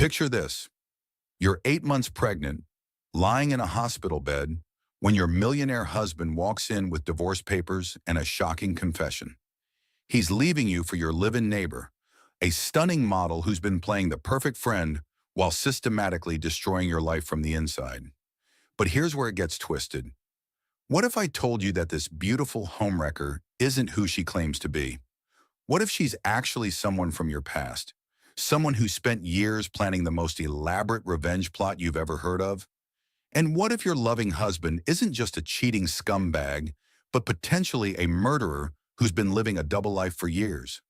Picture this. You're 8 months pregnant, lying in a hospital bed, when your millionaire husband walks in with divorce papers and a shocking confession. He's leaving you for your live-in neighbor, a stunning model who's been playing the perfect friend while systematically destroying your life from the inside. But here's where it gets twisted. What if I told you that this beautiful homewrecker isn't who she claims to be? What if she's actually someone from your past? Someone who spent years planning the most elaborate revenge plot you've ever heard of? And what if your loving husband isn't just a cheating scumbag, but potentially a murderer who's been living a double life for years?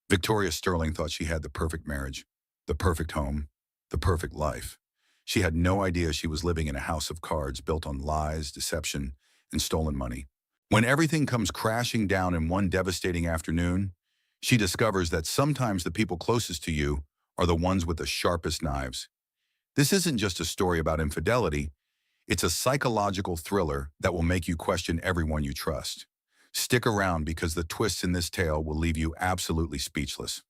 Victoria Sterling thought she had the perfect marriage, the perfect home, the perfect life. She had no idea she was living in a house of cards built on lies, deception, and stolen money. When everything comes crashing down in one devastating afternoon, she discovers that sometimes the people closest to you are the ones with the sharpest knives. This isn't just a story about infidelity, it's a psychological thriller that will make you question everyone you trust. Stick around because the twists in this tale will leave you absolutely speechless.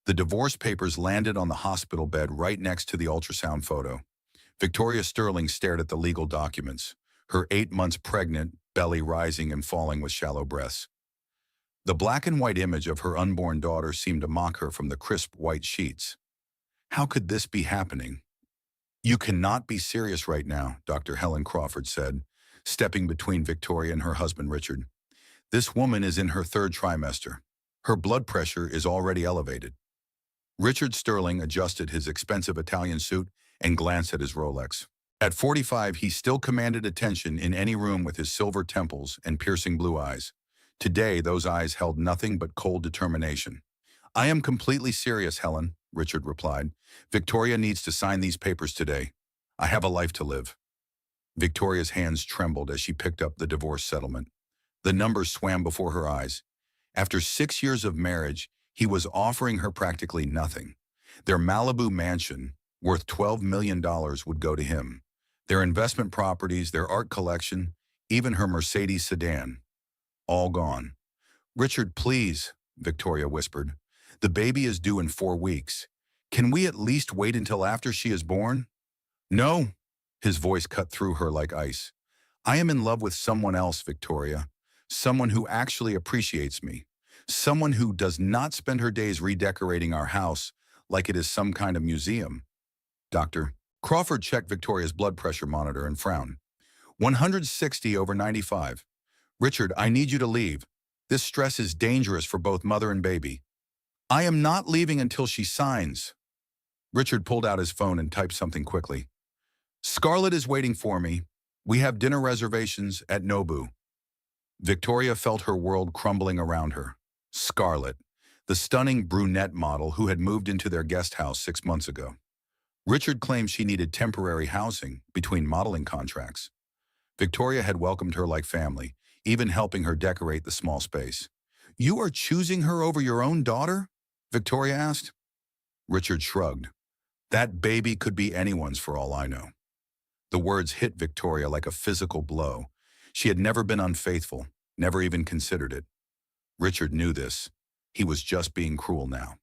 The divorce papers landed on the hospital bed right next to the ultrasound photo. Victoria Sterling stared at the legal documents, her 8 months pregnant, belly rising and falling with shallow breaths. The black and white image of her unborn daughter seemed to mock her from the crisp white sheets. How could this be happening? "You cannot be serious right now," Dr. Helen Crawford said, stepping between Victoria and her husband Richard. "This woman is in her third trimester. Her blood pressure is already elevated." Richard Sterling adjusted his expensive Italian suit and glanced at his Rolex. At 45, he still commanded attention in any room with his silver temples and piercing blue eyes. Today, those eyes held nothing but cold determination. "I am completely serious, Helen," Richard replied. "Victoria needs to sign these papers today. I have a life to live." Victoria's hands trembled as she picked up the divorce settlement. The numbers swam before her eyes. After 6 years of marriage, he was offering her practically nothing. Their Malibu mansion, worth $12 million, would go to him. Their investment properties, their art collection, even her Mercedes sedan. All gone. "Richard, please," Victoria whispered. "The baby is due in 4 weeks. Can we at least wait until after she is born?" "No," his voice cut through her like ice. "I am in love with someone else, Victoria. Someone who actually appreciates me. Someone who does not spend her days redecorating our house like it is some kind of museum." Doctor Crawford checked Victoria's blood pressure monitor and frowned. 160/95. "Richard, I need you to leave. This stress is dangerous for both mother and baby." "I am not leaving until she signs." Richard pulled out his phone and typed something quickly. "Scarlett is waiting for me. We have dinner reservations at Nobu." Victoria felt her world crumbling around her. Scarlett, the stunning brunette model who had moved into their guest house 6 months ago. Richard claimed she needed temporary housing between modeling contracts. Victoria had welcomed her like family, even helping her decorate the small space. "You are choosing her over your own daughter?" Victoria asked. Richard shrugged. "That baby could be anyone's for all I know." The words hit Victoria like a physical blow. She had never been unfaithful, never even considered it. Richard knew this. He was just being cruel now.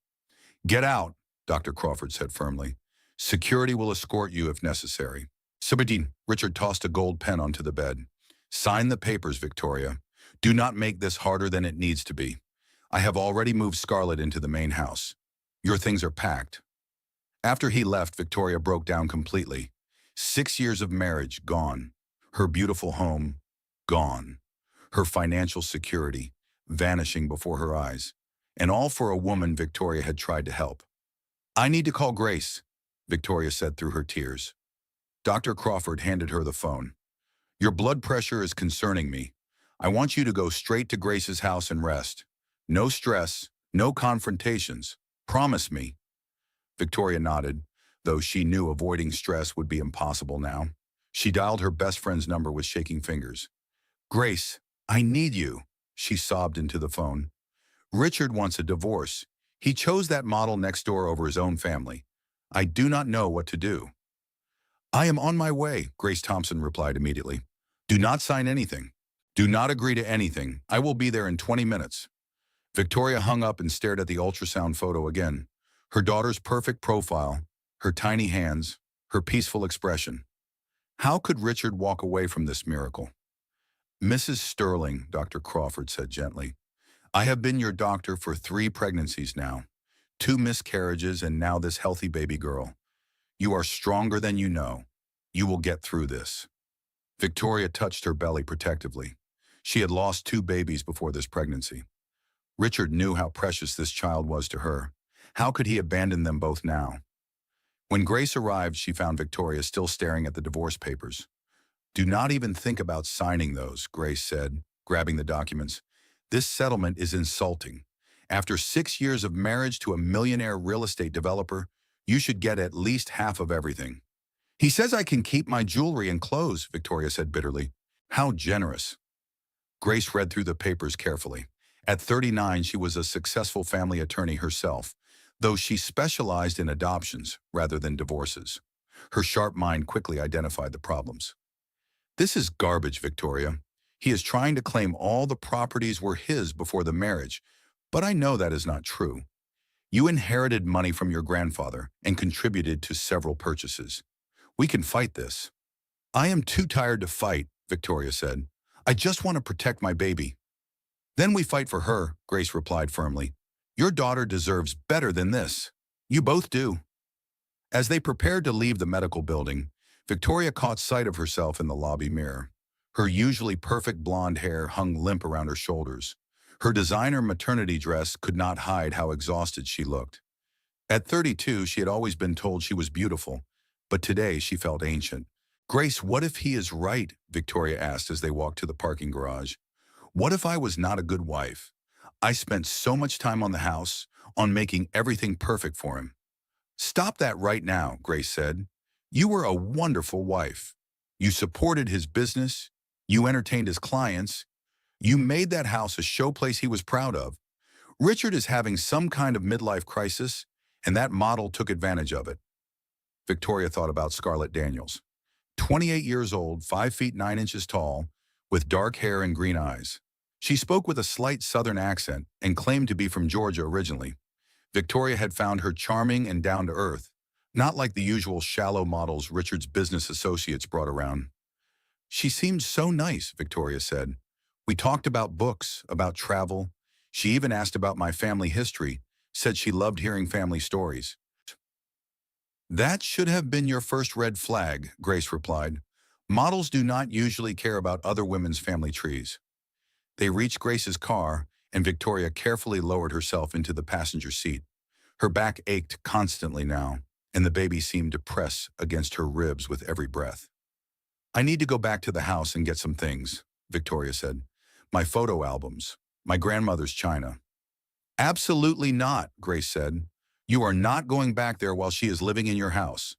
"Get out," Dr. Crawford said firmly. "Security will escort you if necessary." "Sabidine," Richard tossed a gold pen onto the bed. "Sign the papers, Victoria. Do not make this harder than it needs to be. I have already moved Scarlett into the main house. Your things are packed." After he left, Victoria broke down completely. 6 years of marriage gone. Her beautiful home gone. Her financial security vanishing before her eyes. And all for a woman Victoria had tried to help. "I need to call Grace," Victoria said through her tears. Dr. Crawford handed her the phone. "Your blood pressure is concerning me. I want you to go straight to Grace's house and rest. No stress, no confrontations. Promise me." Victoria nodded, though she knew avoiding stress would be impossible now. She dialed her best friend's number with shaking fingers. "Grace, I need you," she sobbed into the phone. "Richard wants a divorce. He chose that model next door over his own family. I do not know what to do." "I am on my way," Grace Thompson replied immediately. "Do not sign anything. Do not agree to anything. I will be there in 20 minutes. Victoria hung up and stared at the ultrasound photo again. Her daughter's perfect profile, her tiny hands, her peaceful expression. How could Richard walk away from this miracle? Mrs. Sterling, Dr. Crawford said gently, I have been your doctor for 3 pregnancies now, 2 miscarriages and now this healthy baby girl. You are stronger than you know. You will get through this. Victoria touched her belly protectively. She had lost 2 babies before this pregnancy. Richard knew how precious this child was to her. How could he abandon them both now? When Grace arrived, she found Victoria still staring at the divorce papers. Do not even think about signing those, Grace said, grabbing the documents. This settlement is insulting. After 6 years of marriage to a millionaire real estate developer, you should get at least half of everything. He says I can keep my jewelry and clothes, Victoria said bitterly. How generous. Grace read through the papers carefully. At 39, she was a successful family attorney herself, though she specialized in adoptions rather than divorces. Her sharp mind quickly identified the problems. This is garbage, Victoria. He is trying to claim all the properties were his before the marriage, but I know that is not true. You inherited money from your grandfather and contributed to several purchases. We can fight this. I am too tired to fight, Victoria said. I just want to protect my baby. Then we fight for her, Grace replied firmly. Your daughter deserves better than this. You both do. As they prepared to leave the medical building, Victoria caught sight of herself in the lobby mirror. Her usually perfect blonde hair hung limp around her shoulders. Her designer maternity dress could not hide how exhausted she looked. At 32, she had always been told she was beautiful, but today she felt ancient. Grace, what if he is right? Victoria asked as they walked to the parking garage. What if I was not a good wife? I spent so much time on the house, on making everything perfect for him. Stop that right now, Grace said. You were a wonderful wife. You supported his business. You entertained his clients. You made that house a showplace he was proud of. Richard is having some kind of midlife crisis, and that model took advantage of it. Victoria thought about Scarlett Daniels. 28 years old, 5 feet 9 inches tall, with dark hair and green eyes. She spoke with a slight southern accent and claimed to be from Georgia originally. Victoria had found her charming and down-to-earth, not like the usual shallow models Richard's business associates brought around. She seemed so nice, Victoria said. We talked about books, about travel. She even asked about my family history, said she loved hearing family stories. That should have been your first red flag, Grace replied. Models do not usually care about other women's family trees. They reached Grace's car, and Victoria carefully lowered herself into the passenger seat. Her back ached constantly now, and the baby seemed to press against her ribs with every breath. I need to go back to the house and get some things, Victoria said. My photo albums, my grandmother's china. Absolutely not, Grace said. You are not going back there while she is living in your house.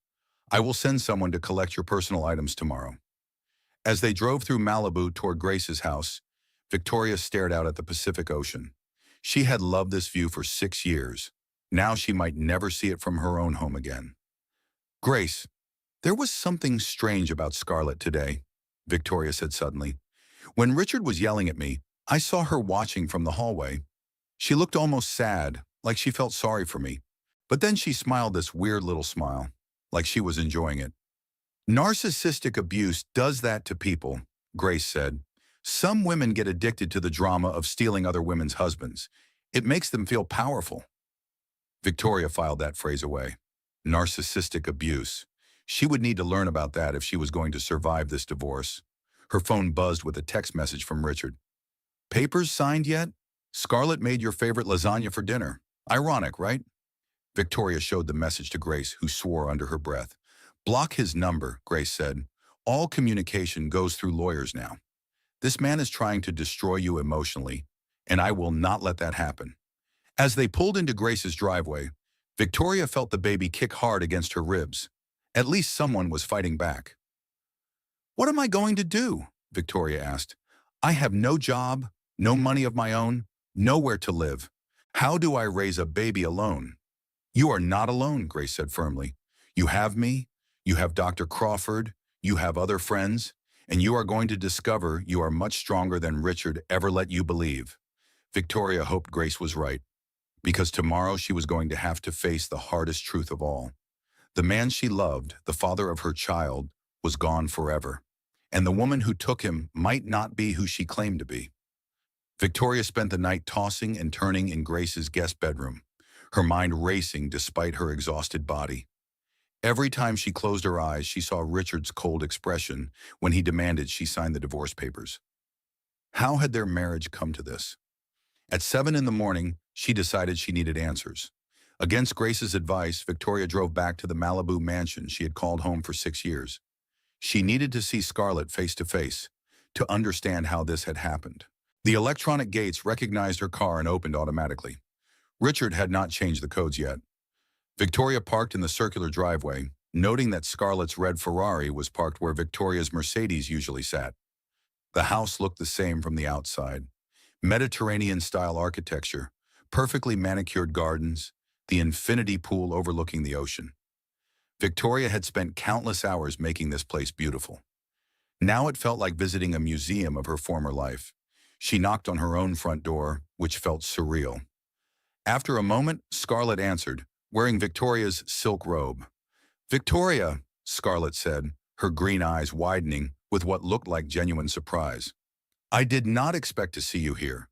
I will send someone to collect your personal items tomorrow. As they drove through Malibu toward Grace's house, Victoria stared out at the Pacific Ocean. She had loved this view for 6 years. Now she might never see it from her own home again. Grace, there was something strange about Scarlett today, Victoria said suddenly. When Richard was yelling at me, I saw her watching from the hallway. She looked almost sad, like she felt sorry for me. But then she smiled this weird little smile, like she was enjoying it. Narcissistic abuse does that to people, Grace said. Some women get addicted to the drama of stealing other women's husbands. It makes them feel powerful. Victoria filed that phrase away. Narcissistic abuse. She would need to learn about that if she was going to survive this divorce. Her phone buzzed with a text message from Richard. Papers signed yet? Scarlett made your favorite lasagna for dinner. Ironic, right? Victoria showed the message to Grace, who swore under her breath. Block his number, Grace said. All communication goes through lawyers now. This man is trying to destroy you emotionally, and I will not let that happen. As they pulled into Grace's driveway, Victoria felt the baby kick hard against her ribs. At least someone was fighting back. What am I going to do? Victoria asked. I have no job, no money of my own, nowhere to live. How do I raise a baby alone? You are not alone, Grace said firmly. You have me, you have Dr. Crawford, you have other friends, and you are going to discover you are much stronger than Richard ever let you believe. Victoria hoped Grace was right, because tomorrow she was going to have to face the hardest truth of all. The man she loved, the father of her child, was gone forever, and the woman who took him might not be who she claimed to be. Victoria spent the night tossing and turning in Grace's guest bedroom, her mind racing despite her exhausted body. Every time she closed her eyes, she saw Richard's cold expression when he demanded she sign the divorce papers. How had their marriage come to this? At 7 in the morning, she decided she needed answers. Against Grace's advice, Victoria drove back to the Malibu mansion she had called home for 6 years. She needed to see Scarlett face to face to understand how this had happened. The electronic gates recognized her car and opened automatically. Richard had not changed the codes yet. Victoria parked in the circular driveway, noting that Scarlett's red Ferrari was parked where Victoria's Mercedes usually sat. The house looked the same from the outside. Mediterranean-style architecture, perfectly manicured gardens, the infinity pool overlooking the ocean. Victoria had spent countless hours making this place beautiful. Now it felt like visiting a museum of her former life. She knocked on her own front door, which felt surreal. After a moment, Scarlett answered, wearing Victoria's silk robe. "Victoria," Scarlett said, her green eyes widening with what looked like genuine surprise. "I did not expect to see you here.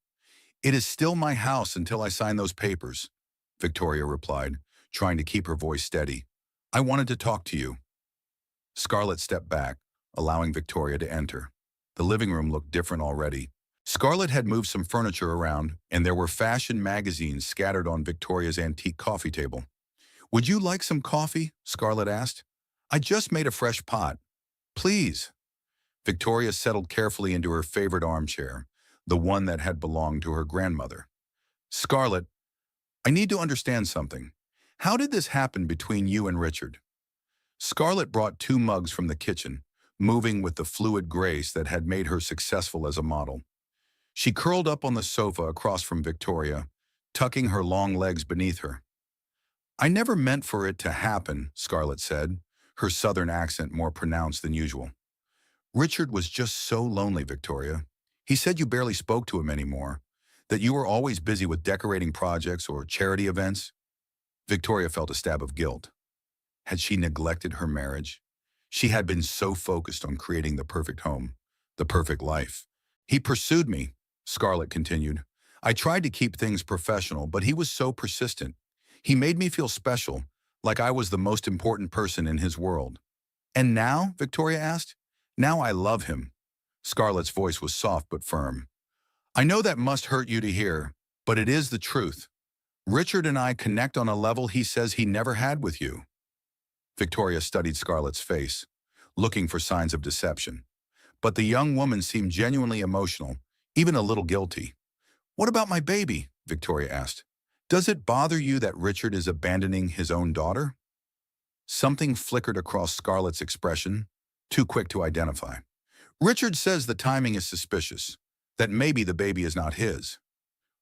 It is still my house until I sign those papers," Victoria replied, trying to keep her voice steady. "I wanted to talk to you." Scarlett stepped back, allowing Victoria to enter. The living room looked different already. Scarlett had moved some furniture around, and there were fashion magazines scattered on Victoria's antique coffee table. "Would you like some coffee?" Scarlett asked. "I just made a fresh pot." "Please." Victoria settled carefully into her favorite armchair, the one that had belonged to her grandmother. "Scarlett, I need to understand something. How did this happen between you and Richard?" Scarlett brought 2 mugs from the kitchen, moving with the fluid grace that had made her successful as a model. She curled up on the sofa across from Victoria, tucking her long legs beneath her. "I never meant for it to happen," Scarlett said, her southern accent more pronounced than usual. "Richard was just so lonely, Victoria. He said you barely spoke to him anymore, that you were always busy with decorating projects or charity events." Victoria felt a stab of guilt. Had she neglected her marriage? She had been so focused on creating the perfect home, the perfect life. "He pursued me," Scarlett continued. "I tried to keep things professional, but he was so persistent. He made me feel special, like I was the most important person in his world." "And now?" Victoria asked. "Now I love him." Scarlett's voice was soft but firm. "I know that must hurt you to hear, but it is the truth. Richard and I connect on a level he says he never had with you." Victoria studied Scarlett's face, looking for signs of deception. But the young woman seemed genuinely emotional, even a little guilty. "What about my baby?" Victoria asked. "Does it bother you that Richard is abandoning his own daughter?" Something flickered across Scarlett's expression, too quick to identify. "Richard says the timing is suspicious, that maybe the baby is not his."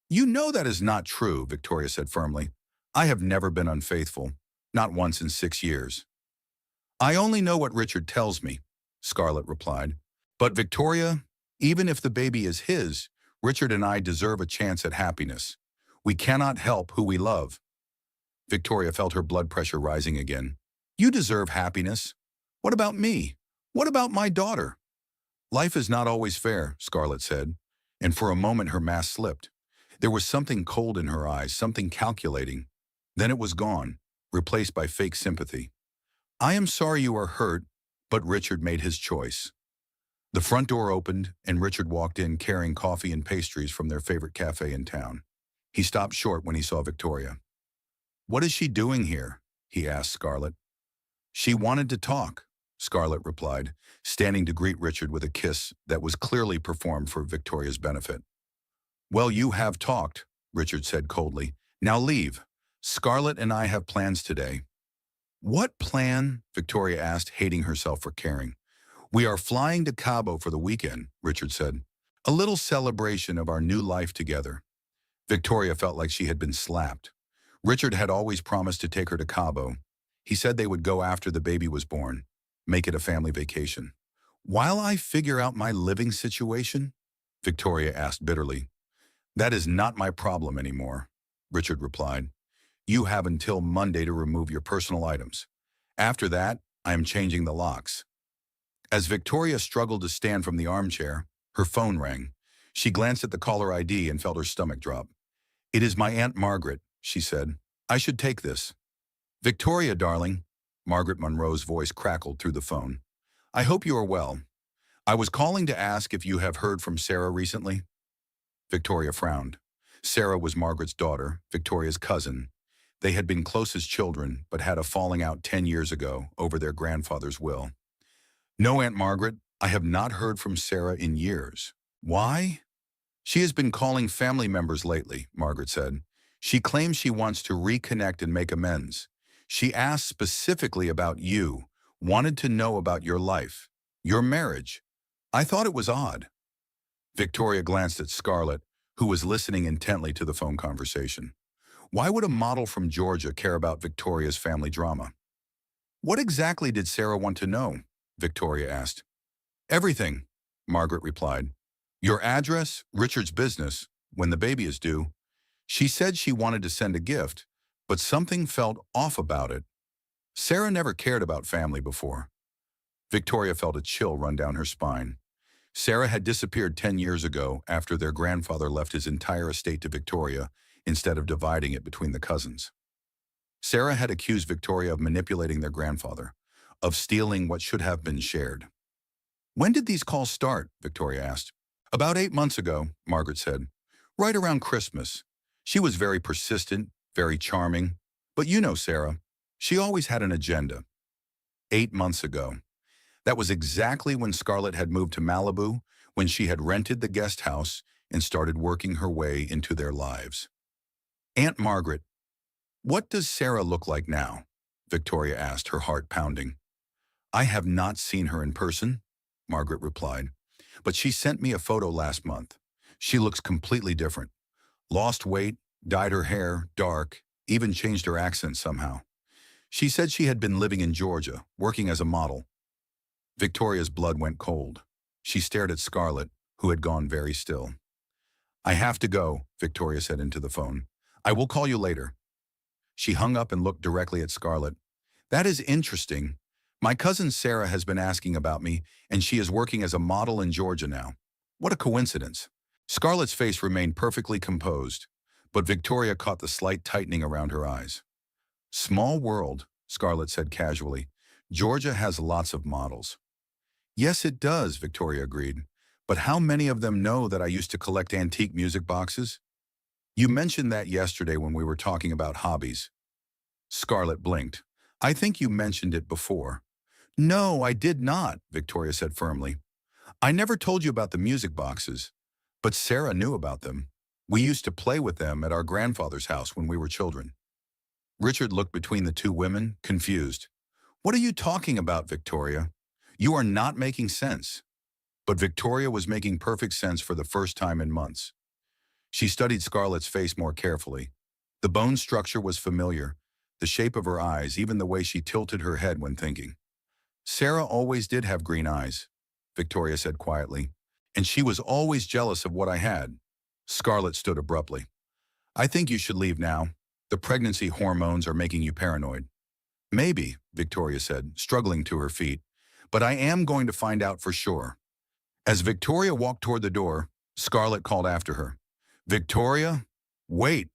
"You know that is not true," Victoria said firmly. "I have never been unfaithful, not once in 6 years." "I only know what Richard tells me," Scarlett replied. "But Victoria, even if the baby is his, Richard and I deserve a chance at happiness. We cannot help who we love." Victoria felt her blood pressure rising again. "You deserve happiness. What about me? What about my daughter?" "Life is not always fair," Scarlett said, and for a moment her mask slipped. There was something cold in her eyes, something calculating. Then it was gone, replaced by fake sympathy. "I am sorry you are hurt, but Richard made his choice." The front door opened, and Richard walked in carrying coffee and pastries from their favorite cafe in town. He stopped short when he saw Victoria. "What is she doing here?" he asked Scarlett. "She wanted to talk," Scarlett replied, standing to greet Richard with a kiss that was clearly performed for Victoria's benefit. "Well, you have talked," Richard said coldly. "Now leave. Scarlett and I have plans today." "What plan?" Victoria asked, hating herself for caring. "We are flying to Cabo for the weekend," Richard said. "A little celebration of our new life together." Victoria felt like she had been slapped. Richard had always promised to take her to Cabo. He said they would go after the baby was born, make it a family vacation. "While I figure out my living situation?" Victoria asked bitterly. "That is not my problem anymore," Richard replied. "You have until Monday to remove your personal items. After that, I am changing the locks. As Victoria struggled to stand from the armchair, her phone rang. She glanced at the caller ID and felt her stomach drop. "It is my Aunt Margaret," she said. "I should take this." "Victoria, darling," Margaret Monroe's voice crackled through the phone. "I hope you are well. I was calling to ask if you have heard from Sarah recently." Victoria frowned. Sarah was Margaret's daughter, Victoria's cousin. They had been close as children, but had a falling out 10 years ago over their grandfather's will. "No, Aunt Margaret, I have not heard from Sarah in years." "Why?" "She has been calling family members lately," Margaret said. "She claims she wants to reconnect and make amends. She asked specifically about you, wanted to know about your life, your marriage. I thought it was odd." Victoria glanced at Scarlett, who was listening intently to the phone conversation. Why would a model from Georgia care about Victoria's family drama? "What exactly did Sarah want to know?" Victoria asked. "Everything," Margaret replied. "Your address, Richard's business, when the baby is due. She said she wanted to send a gift, but something felt off about it. Sarah never cared about family before." Victoria felt a chill run down her spine. Sarah had disappeared 10 years ago after their grandfather left his entire estate to Victoria instead of dividing it between the cousins. Sarah had accused Victoria of manipulating their grandfather, of stealing what should have been shared. "When did these calls start?" Victoria asked. "About 8 months ago," Margaret said. "Right around Christmas. She was very persistent, very charming. But you know Sarah. She always had an agenda." 8 months ago. That was exactly when Scarlett had moved to Malibu, when she had rented the guest house and started working her way into their lives. "Aunt Margaret, what does Sarah look like now?" Victoria asked, her heart pounding. "I have not seen her in person," Margaret replied, "but she sent me a photo last month. She looks completely different. Lost weight, dyed her hair dark, even changed her accent somehow. She said she had been living in Georgia, working as a model." Victoria's blood went cold. She stared at Scarlett, who had gone very still. "I have to go," Victoria said into the phone. "I will call you later." She hung up and looked directly at Scarlett. "That is interesting. My cousin Sarah has been asking about me, and she is working as a model in Georgia now. What a coincidence." Scarlett's face remained perfectly composed, but Victoria caught the slight tightening around her eyes. "Small world," Scarlett said casually. "Georgia has lots of models." "Yes, it does," Victoria agreed. "But how many of them know that I used to collect antique music boxes?" "You mentioned that yesterday when we were talking about hobbies." Scarlett blinked. "I think you mentioned it before." "No, I did not," Victoria said firmly. "I never told you about the music boxes, but Sarah knew about them. We used to play with them at our grandfather's house when we were children." Richard looked between the two women, confused. "What are you talking about, Victoria? You are not making sense." But Victoria was making perfect sense for the first time in months. She studied Scarlett's face more carefully. The bone structure was familiar, the shape of her eyes, even the way she tilted her head when thinking. "Sarah always did have green eyes," Victoria said quietly, "and she was always jealous of what I had." Scarlett stood abruptly. "I think you should leave now. The pregnancy hormones are making you paranoid." "Maybe," Victoria said, struggling to her feet, "but I am going to find out for sure." As Victoria walked toward the door, Scarlett called after her. "Victoria, wait."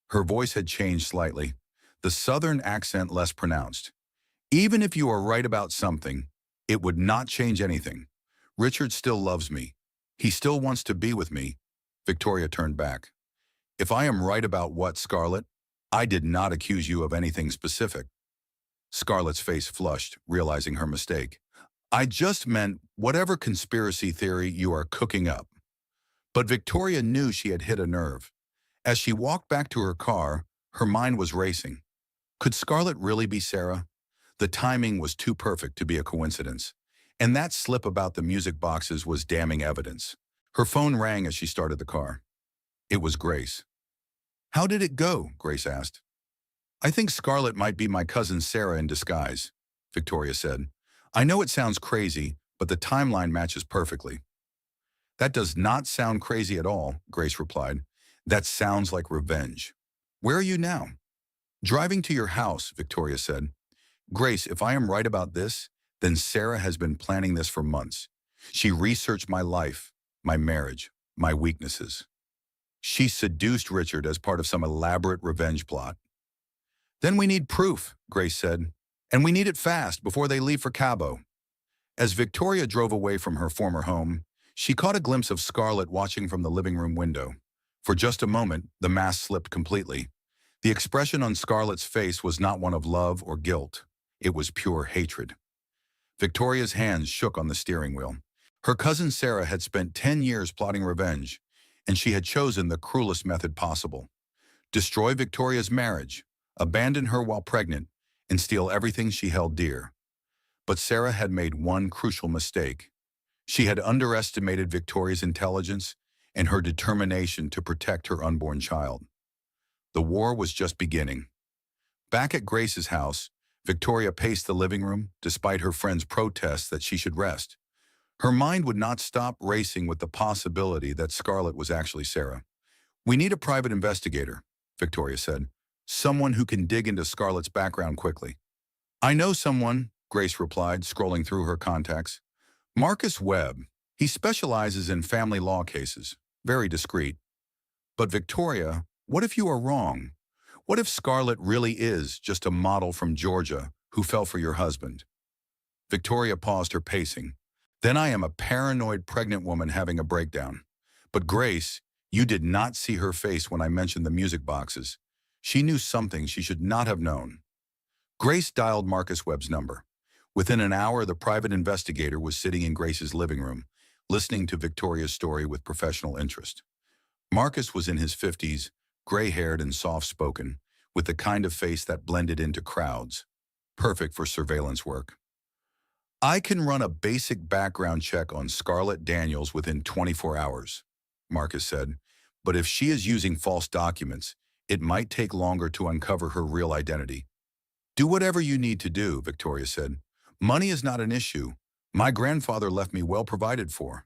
Her voice had changed slightly, the southern accent less pronounced. "Even if you are right about something, it would not change anything. Richard still loves me. He still wants to be with me." Victoria turned back. "If I am right about what, Scarlett? I did not accuse you of anything specific." Scarlett's face flushed, realizing her mistake. "I just meant whatever conspiracy theory you are cooking up." But Victoria knew she had hit a nerve. As she walked back to her car, her mind was racing. Could Scarlett really be Sarah? The timing was too perfect to be a coincidence. And that slip about the music boxes was damning evidence. Her phone rang as she started the car. It was Grace. "How did it go?" Grace asked. "I think Scarlett might be my cousin Sarah in disguise," Victoria said. "I know it sounds crazy, but the timeline matches perfectly." "That does not sound crazy at all," Grace replied. "That sounds like revenge." "Where are you now?" "Driving to your house," Victoria said. Grace, if I am right about this, then Sarah has been planning this for months. She researched my life, my marriage, my weaknesses. She seduced Richard as part of some elaborate revenge plot. Then we need proof, Grace said. And we need it fast before they leave for Cabo. As Victoria drove away from her former home, she caught a glimpse of Scarlett watching from the living room window. For just a moment, the mask slipped completely. The expression on Scarlett's face was not one of love or guilt. It was pure hatred. Victoria's hands shook on the steering wheel. Her cousin Sarah had spent 10 years plotting revenge, and she had chosen the cruelest method possible. Destroy Victoria's marriage, abandon her while pregnant, and steal everything she held dear. But Sarah had made one crucial mistake. She had underestimated Victoria's intelligence and her determination to protect her unborn child. The war was just beginning. Back at Grace's house, Victoria paced the living room despite her friend's protests that she should rest. Her mind would not stop racing with the possibility that Scarlett was actually Sarah. "We need a private investigator," Victoria said. "Someone who can dig into Scarlett's background quickly." "I know someone," Grace replied, scrolling through her contacts. "Marcus Webb. He specializes in family law cases. Very discreet." "But Victoria, what if you are wrong? What if Scarlett really is just a model from Georgia who fell for your husband?" Victoria paused her pacing. "Then I am a paranoid pregnant woman having a breakdown. But Grace, you did not see her face when I mentioned the music boxes. She knew something she should not have known." Grace dialed Marcus Webb's number. Within an hour, the private investigator was sitting in Grace's living room, listening to Victoria's story with professional interest. Marcus was in his 50s, gray-haired and soft-spoken, with the kind of face that blended into crowds, perfect for surveillance work. "I can run a basic background check on Scarlett Daniels within 24 hours, Marcus said. "But if she is using false documents, it might take longer to uncover her real identity." "Do whatever you need to do," Victoria said. "Money is not an issue. My grandfather left me well provided for."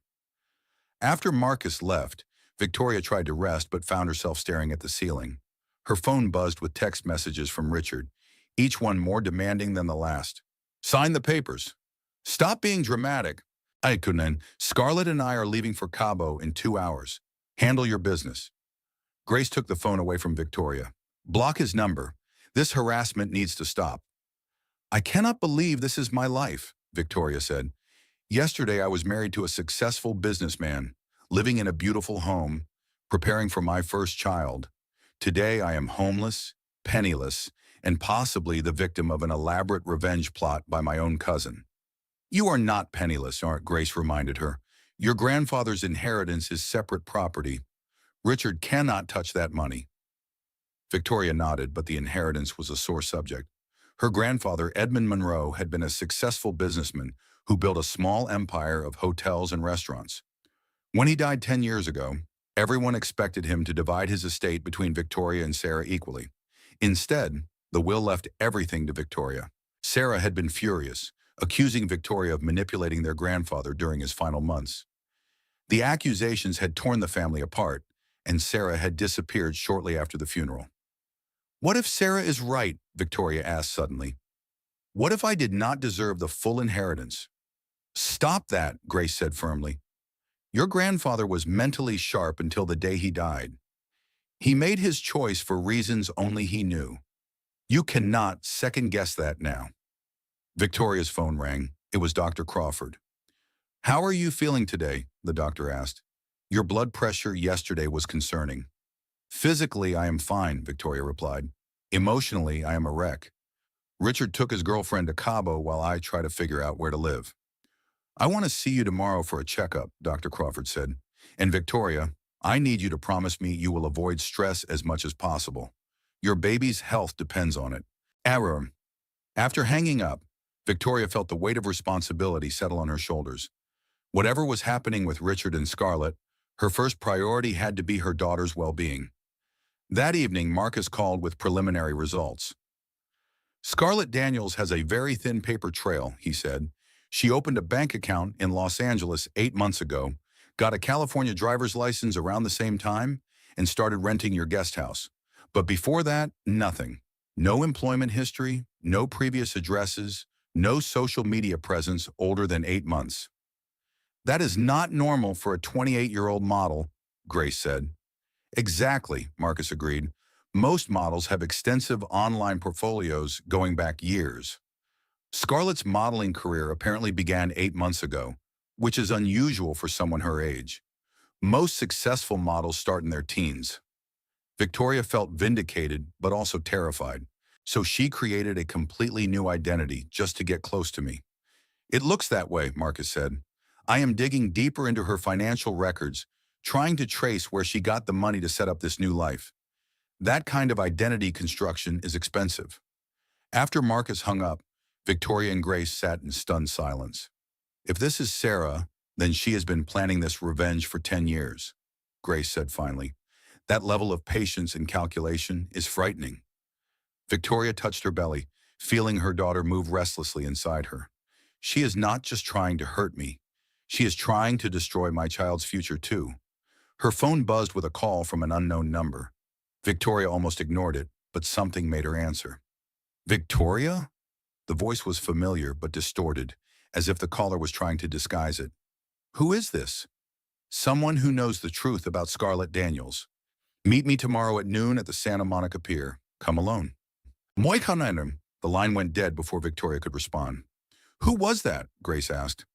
After Marcus left, Victoria tried to rest but found herself staring at the ceiling. Her phone buzzed with text messages from Richard, each one more demanding than the last. "Sign the papers. Stop being dramatic. I couldn't. Scarlett and I are leaving for Cabo in 2 hours. Handle your business." Grace took the phone away from Victoria. "Block his number. This harassment needs to stop." "I cannot believe this is my life," Victoria said. "Yesterday I was married to a successful businessman, living in a beautiful home, preparing for my first child. Today I am homeless, penniless, and possibly the victim of an elaborate revenge plot by my own cousin." "You are not penniless," Grace reminded her. "Your grandfather's inheritance is separate property. Richard cannot touch that money." Victoria nodded, but the inheritance was a sore subject. Her grandfather, Edmund Monroe, had been a successful businessman who built a small empire of hotels and restaurants. When he died 10 years ago, everyone expected him to divide his estate between Victoria and Sarah equally. Instead, the will left everything to Victoria. Sarah had been furious, accusing Victoria of manipulating their grandfather during his final months. The accusations had torn the family apart, and Sarah had disappeared shortly after the funeral. "What if Sarah is right?" Victoria asked suddenly. "What if I did not deserve the full inheritance?" "Stop that," Grace said firmly. "Your grandfather was mentally sharp until the day he died. He made his choice for reasons only he knew. You cannot second-guess that now." Victoria's phone rang. It was Dr. Crawford. "How are you feeling today?" the doctor asked. "Your blood pressure yesterday was concerning." "Physically, I am fine," Victoria replied. "Emotionally, I am a wreck. Richard took his girlfriend to Cabo while I try to figure out where to live." "I want to see you tomorrow for a checkup," Dr. Crawford said. "And Victoria, I need you to promise me you will avoid stress as much as possible. Your baby's health depends on it." Error. After hanging up, Victoria felt the weight of responsibility settle on her shoulders. Whatever was happening with Richard and Scarlett, her first priority had to be her daughter's well-being. That evening, Marcus called with preliminary results. "Scarlett Daniels has a very thin paper trail," he said. "She opened a bank account in Los Angeles 8 months ago, got a California driver's license around the same time, and started renting your guest house. But before that, nothing. No employment history, no previous addresses, no social media presence older than 8 months. That is not normal for a 28-year-old model, Grace said. Exactly, Marcus agreed. Most models have extensive online portfolios going back years. Scarlett's modeling career apparently began 8 months ago, which is unusual for someone her age. Most successful models start in their teens. Victoria felt vindicated, but also terrified. So she created a completely new identity just to get close to me. It looks that way, Marcus said. I am digging deeper into her financial records, trying to trace where she got the money to set up this new life. That kind of identity construction is expensive. After Marcus hung up, Victoria and Grace sat in stunned silence. If this is Sarah, then she has been planning this revenge for 10 years, Grace said finally. That level of patience and calculation is frightening. Victoria touched her belly, feeling her daughter move restlessly inside her. She is not just trying to hurt me. She is trying to destroy my child's future too. Her phone buzzed with a call from an unknown number. Victoria almost ignored it, but something made her answer. Victoria? The voice was familiar but distorted, as if the caller was trying to disguise it. Who is this? Someone who knows the truth about Scarlett Daniels. Meet me tomorrow at noon at the Santa Monica Pier. Come alone. Moikanem. The line went dead before Victoria could respond. Who was that? Grace asked.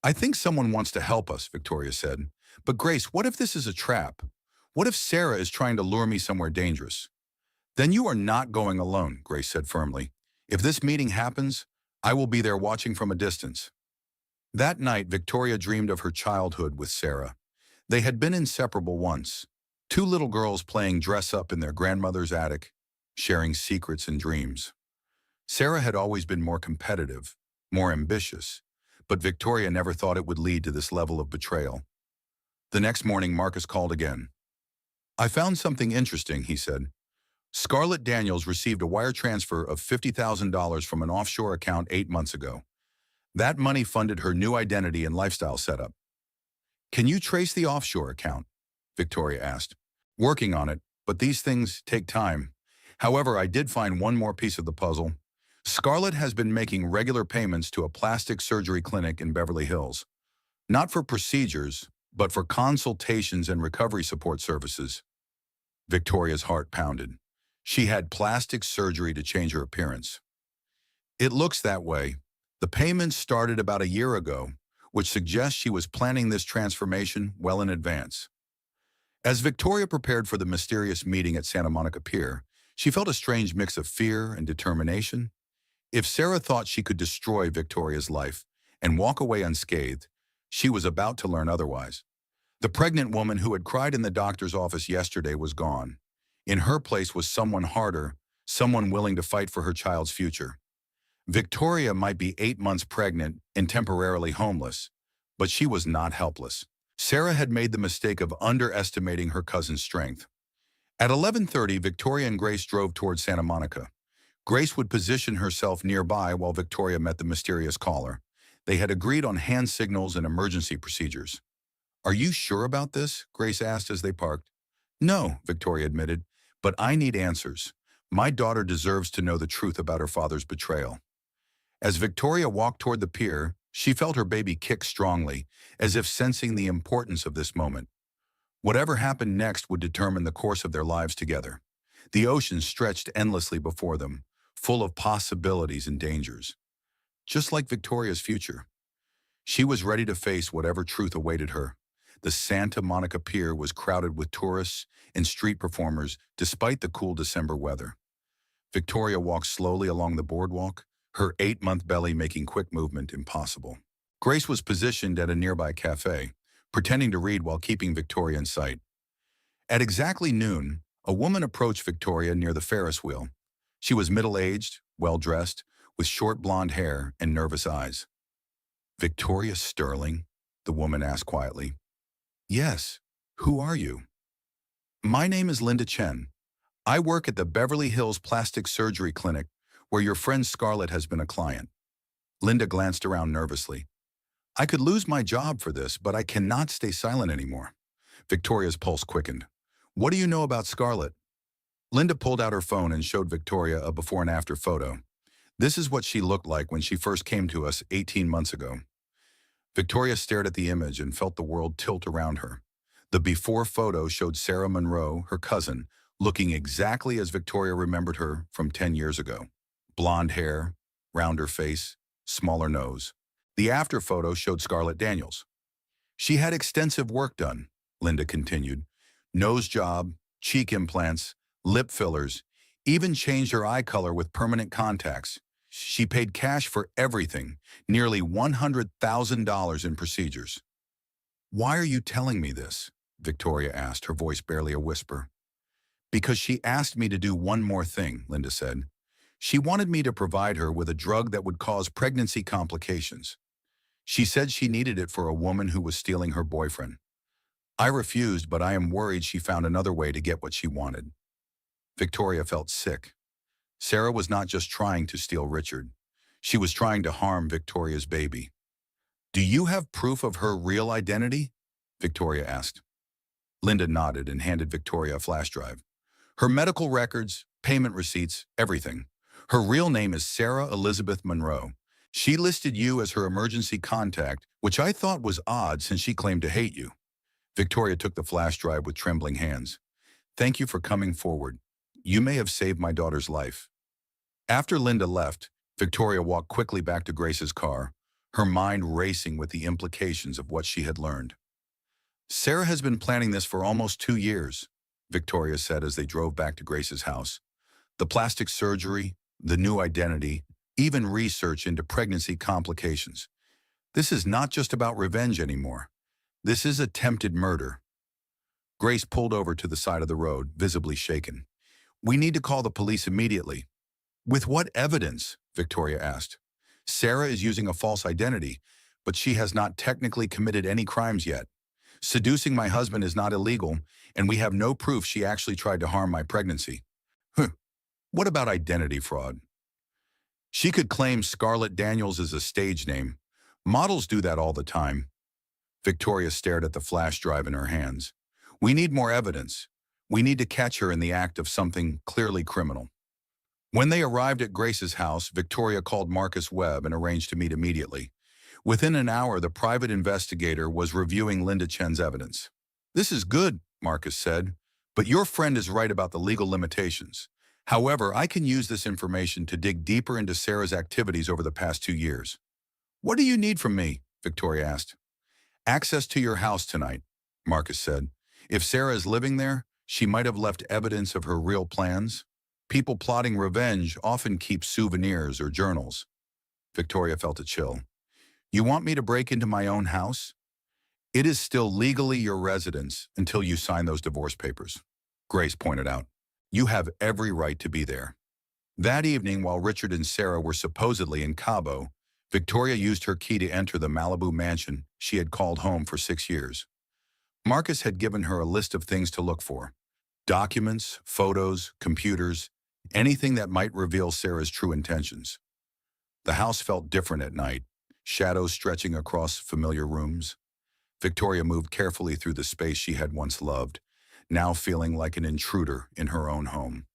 I think someone wants to help us, Victoria said. But Grace, what if this is a trap? What if Sarah is trying to lure me somewhere dangerous? Then you are not going alone, Grace said firmly. If this meeting happens, I will be there watching from a distance. That night, Victoria dreamed of her childhood with Sarah. They had been inseparable once. Two little girls playing dress-up in their grandmother's attic, sharing secrets and dreams. Sarah had always been more competitive, more ambitious, but Victoria never thought it would lead to this level of betrayal. The next morning, Marcus called again. I found something interesting, he said. Scarlett Daniels received a wire transfer of $50,000 from an offshore account 8 months ago. That money funded her new identity and lifestyle setup. Can you trace the offshore account? Victoria asked. Working on it, but these things take time. However, I did find one more piece of the puzzle. Scarlett has been making regular payments to a plastic surgery clinic in Beverly Hills. Not for procedures, but for consultations and recovery support services. Victoria's heart pounded. She had plastic surgery to change her appearance. It looks that way. The payments started about a year ago, which suggests she was planning this transformation well in advance. As Victoria prepared for the mysterious meeting at Santa Monica Pier, she felt a strange mix of fear and determination. If Sarah thought she could destroy Victoria's life and walk away unscathed, she was about to learn otherwise. The pregnant woman who had cried in the doctor's office yesterday was gone. In her place was someone harder, someone willing to fight for her child's future. Victoria might be 8 months pregnant and temporarily homeless, but she was not helpless. Sarah had made the mistake of underestimating her cousin's strength. At 11:30, Victoria and Grace drove toward Santa Monica. Grace would position herself nearby while Victoria met the mysterious caller. They had agreed on hand signals and emergency procedures. Are you sure about this? Grace asked as they parked. No, Victoria admitted, but I need answers. My daughter deserves to know the truth about her father's betrayal. As Victoria walked toward the pier, she felt her baby kick strongly, as if sensing the importance of this moment. Whatever happened next would determine the course of their lives together. The ocean stretched endlessly before them, full of possibilities and dangers. Just like Victoria's future. She was ready to face whatever truth awaited her. The Santa Monica Pier was crowded with tourists and street performers despite the cool December weather. Victoria walked slowly along the boardwalk, her 8-month belly making quick movement impossible. Grace was positioned at a nearby cafe, pretending to read while keeping Victoria in sight. At exactly noon, a woman approached Victoria near the Ferris wheel. She was middle-aged, well-dressed, with short blonde hair and nervous eyes. Victoria Sterling? The woman asked quietly. Yes. Who are you? My name is Linda Chen. I work at the Beverly Hills Plastic Surgery Clinic, where your friend Scarlett has been a client. Linda glanced around nervously. I could lose my job for this, but I cannot stay silent anymore. Victoria's pulse quickened. What do you know about Scarlett? Linda pulled out her phone and showed Victoria a before and after photo. This is what she looked like when she first came to us 18 months ago. Victoria stared at the image and felt the world tilt around her. The before photo showed Sarah Monroe, her cousin, looking exactly as Victoria remembered her from 10 years ago. Blonde hair, rounder face, smaller nose. The after photo showed Scarlett Daniels. She had extensive work done, Linda continued. Nose job, cheek implants, lip fillers, even changed her eye color with permanent contacts. She paid cash for everything, nearly $100,000 in procedures. Why are you telling me this? Victoria asked, her voice barely a whisper. Because she asked me to do one more thing, Linda said. She wanted me to provide her with a drug that would cause pregnancy complications. She said she needed it for a woman who was stealing her boyfriend. I refused, but I am worried she found another way to get what she wanted. Victoria felt sick. Sarah was not just trying to steal Richard. She was trying to harm Victoria's baby. Do you have proof of her real identity? Victoria asked. Linda nodded and handed Victoria a flash drive. Her medical records, payment receipts, everything. Her real name is Sarah Elizabeth Monroe. She listed you as her emergency contact, which I thought was odd since she claimed to hate you. Victoria took the flash drive with trembling hands. Thank you for coming forward. You may have saved my daughter's life. After Linda left, Victoria walked quickly back to Grace's car, her mind racing with the implications of what she had learned. Sarah has been planning this for almost 2 years, Victoria said as they drove back to Grace's house. The plastic surgery, the new identity, even research into pregnancy complications. This is not just about revenge anymore. This is attempted murder. Grace pulled over to the side of the road, visibly shaken. We need to call the police immediately. With what evidence? Victoria asked. Sarah is using a false identity, but she has not technically committed any crimes yet. Seducing my husband is not illegal, and we have no proof she actually tried to harm my pregnancy. What about identity fraud? She could claim Scarlett Daniels is a stage name. Models do that all the time. Victoria stared at the flash drive in her hands. We need more evidence. We need to catch her in the act of something clearly criminal. When they arrived at Grace's house, Victoria called Marcus Webb and arranged to meet immediately. Within an hour, the private investigator was reviewing Linda Chen's evidence. This is good, Marcus said, but your friend is right about the legal limitations. However, I can use this information to dig deeper into Sarah's activities over the past 2 years. What do you need from me? Victoria asked. Access to your house tonight, Marcus said. If Sarah is living there, she might have left evidence of her real plans. People plotting revenge often keep souvenirs or journals. Victoria felt a chill. You want me to break into my own house? It is still legally your residence until you sign those divorce papers, Grace pointed out. You have every right to be there. That evening, while Richard and Sarah were supposedly in Cabo, Victoria used her key to enter the Malibu mansion she had called home for 6 years. Marcus had given her a list of things to look for. Documents, photos, computers, anything that might reveal Sarah's true intentions. The house felt different at night, shadows stretching across familiar rooms. Victoria moved carefully through the space she had once loved, now feeling like an intruder in her own home.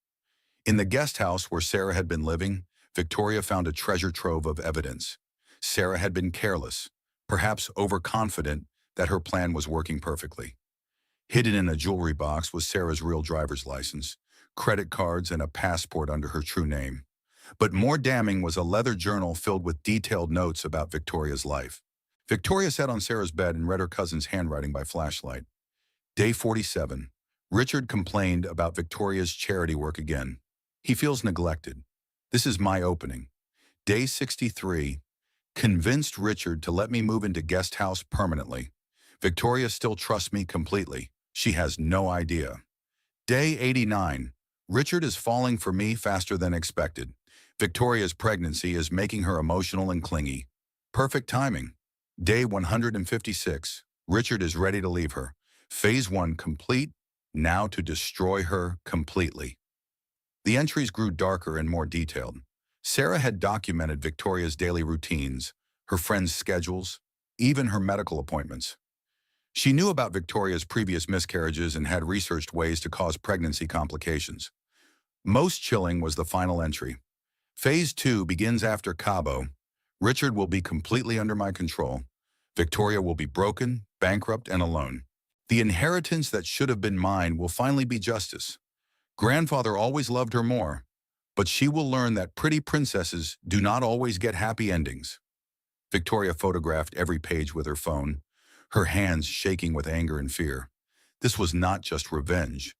In the guest house where Sarah had been living, Victoria found a treasure trove of evidence. Sarah had been careless, perhaps overconfident that her plan was working perfectly. Hidden in a jewelry box was Sarah's real driver's license, credit cards, and a passport under her true name. But more damning was a leather journal filled with detailed notes about Victoria's life. Victoria sat on Sarah's bed and read her cousin's handwriting by flashlight. Day 47. Richard complained about Victoria's charity work again. He feels neglected. This is my opening. Day 63. Convinced Richard to let me move into guest house permanently. Victoria still trusts me completely. She has no idea. Day 89. Richard is falling for me faster than expected. Victoria's pregnancy is making her emotional and clingy. Perfect timing. Day 156. Richard is ready to leave her. Phase 1 complete, now to destroy her completely. The entries grew darker and more detailed. Sarah had documented Victoria's daily routines, her friends' schedules, even her medical appointments. She knew about Victoria's previous miscarriages and had researched ways to cause pregnancy complications. Most chilling was the final entry. Phase 2 begins after Cabo. Richard will be completely under my control. Victoria will be broken, bankrupt, and alone. The inheritance that should have been mine will finally be justice. Grandfather always loved her more, but she will learn that pretty princesses do not always get happy endings. Victoria photographed every page with her phone, her hands shaking with anger and fear. This was not just revenge.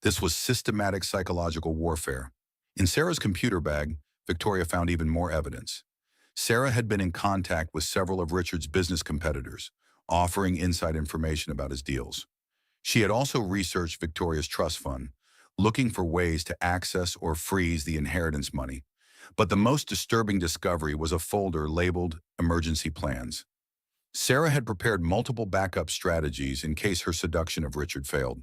This was systematic psychological warfare. In Sarah's computer bag, Victoria found even more evidence. Sarah had been in contact with several of Richard's business competitors, offering inside information about his deals. She had also researched Victoria's trust fund, looking for ways to access or freeze the inheritance money. But the most disturbing discovery was a folder labeled Emergency Plans. Sarah had prepared multiple backup strategies in case her seduction of Richard failed.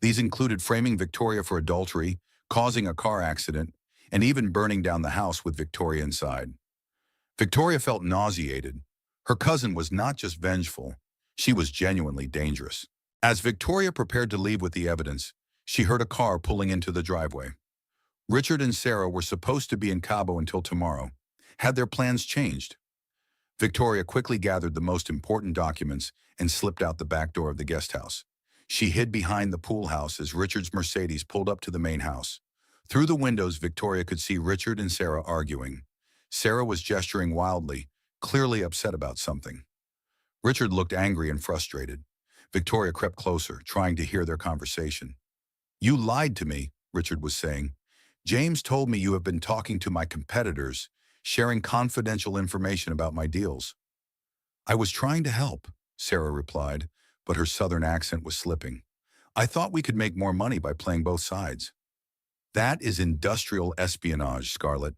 These included framing Victoria for adultery, causing a car accident, and even burning down the house with Victoria inside. Victoria felt nauseated. Her cousin was not just vengeful, she was genuinely dangerous. As Victoria prepared to leave with the evidence, she heard a car pulling into the driveway. Richard and Sarah were supposed to be in Cabo until tomorrow. Had their plans changed? Victoria quickly gathered the most important documents and slipped out the back door of the guest house. She hid behind the pool house as Richard's Mercedes pulled up to the main house. Through the windows, Victoria could see Richard and Sarah arguing. Sarah was gesturing wildly, clearly upset about something. Richard looked angry and frustrated. Victoria crept closer, trying to hear their conversation. "You lied to me," Richard was saying. "James told me you have been talking to my competitors, sharing confidential information about my deals." "I was trying to help," Sarah replied, but her southern accent was slipping. "I thought we could make more money by playing both sides." "That is industrial espionage, Scarlett.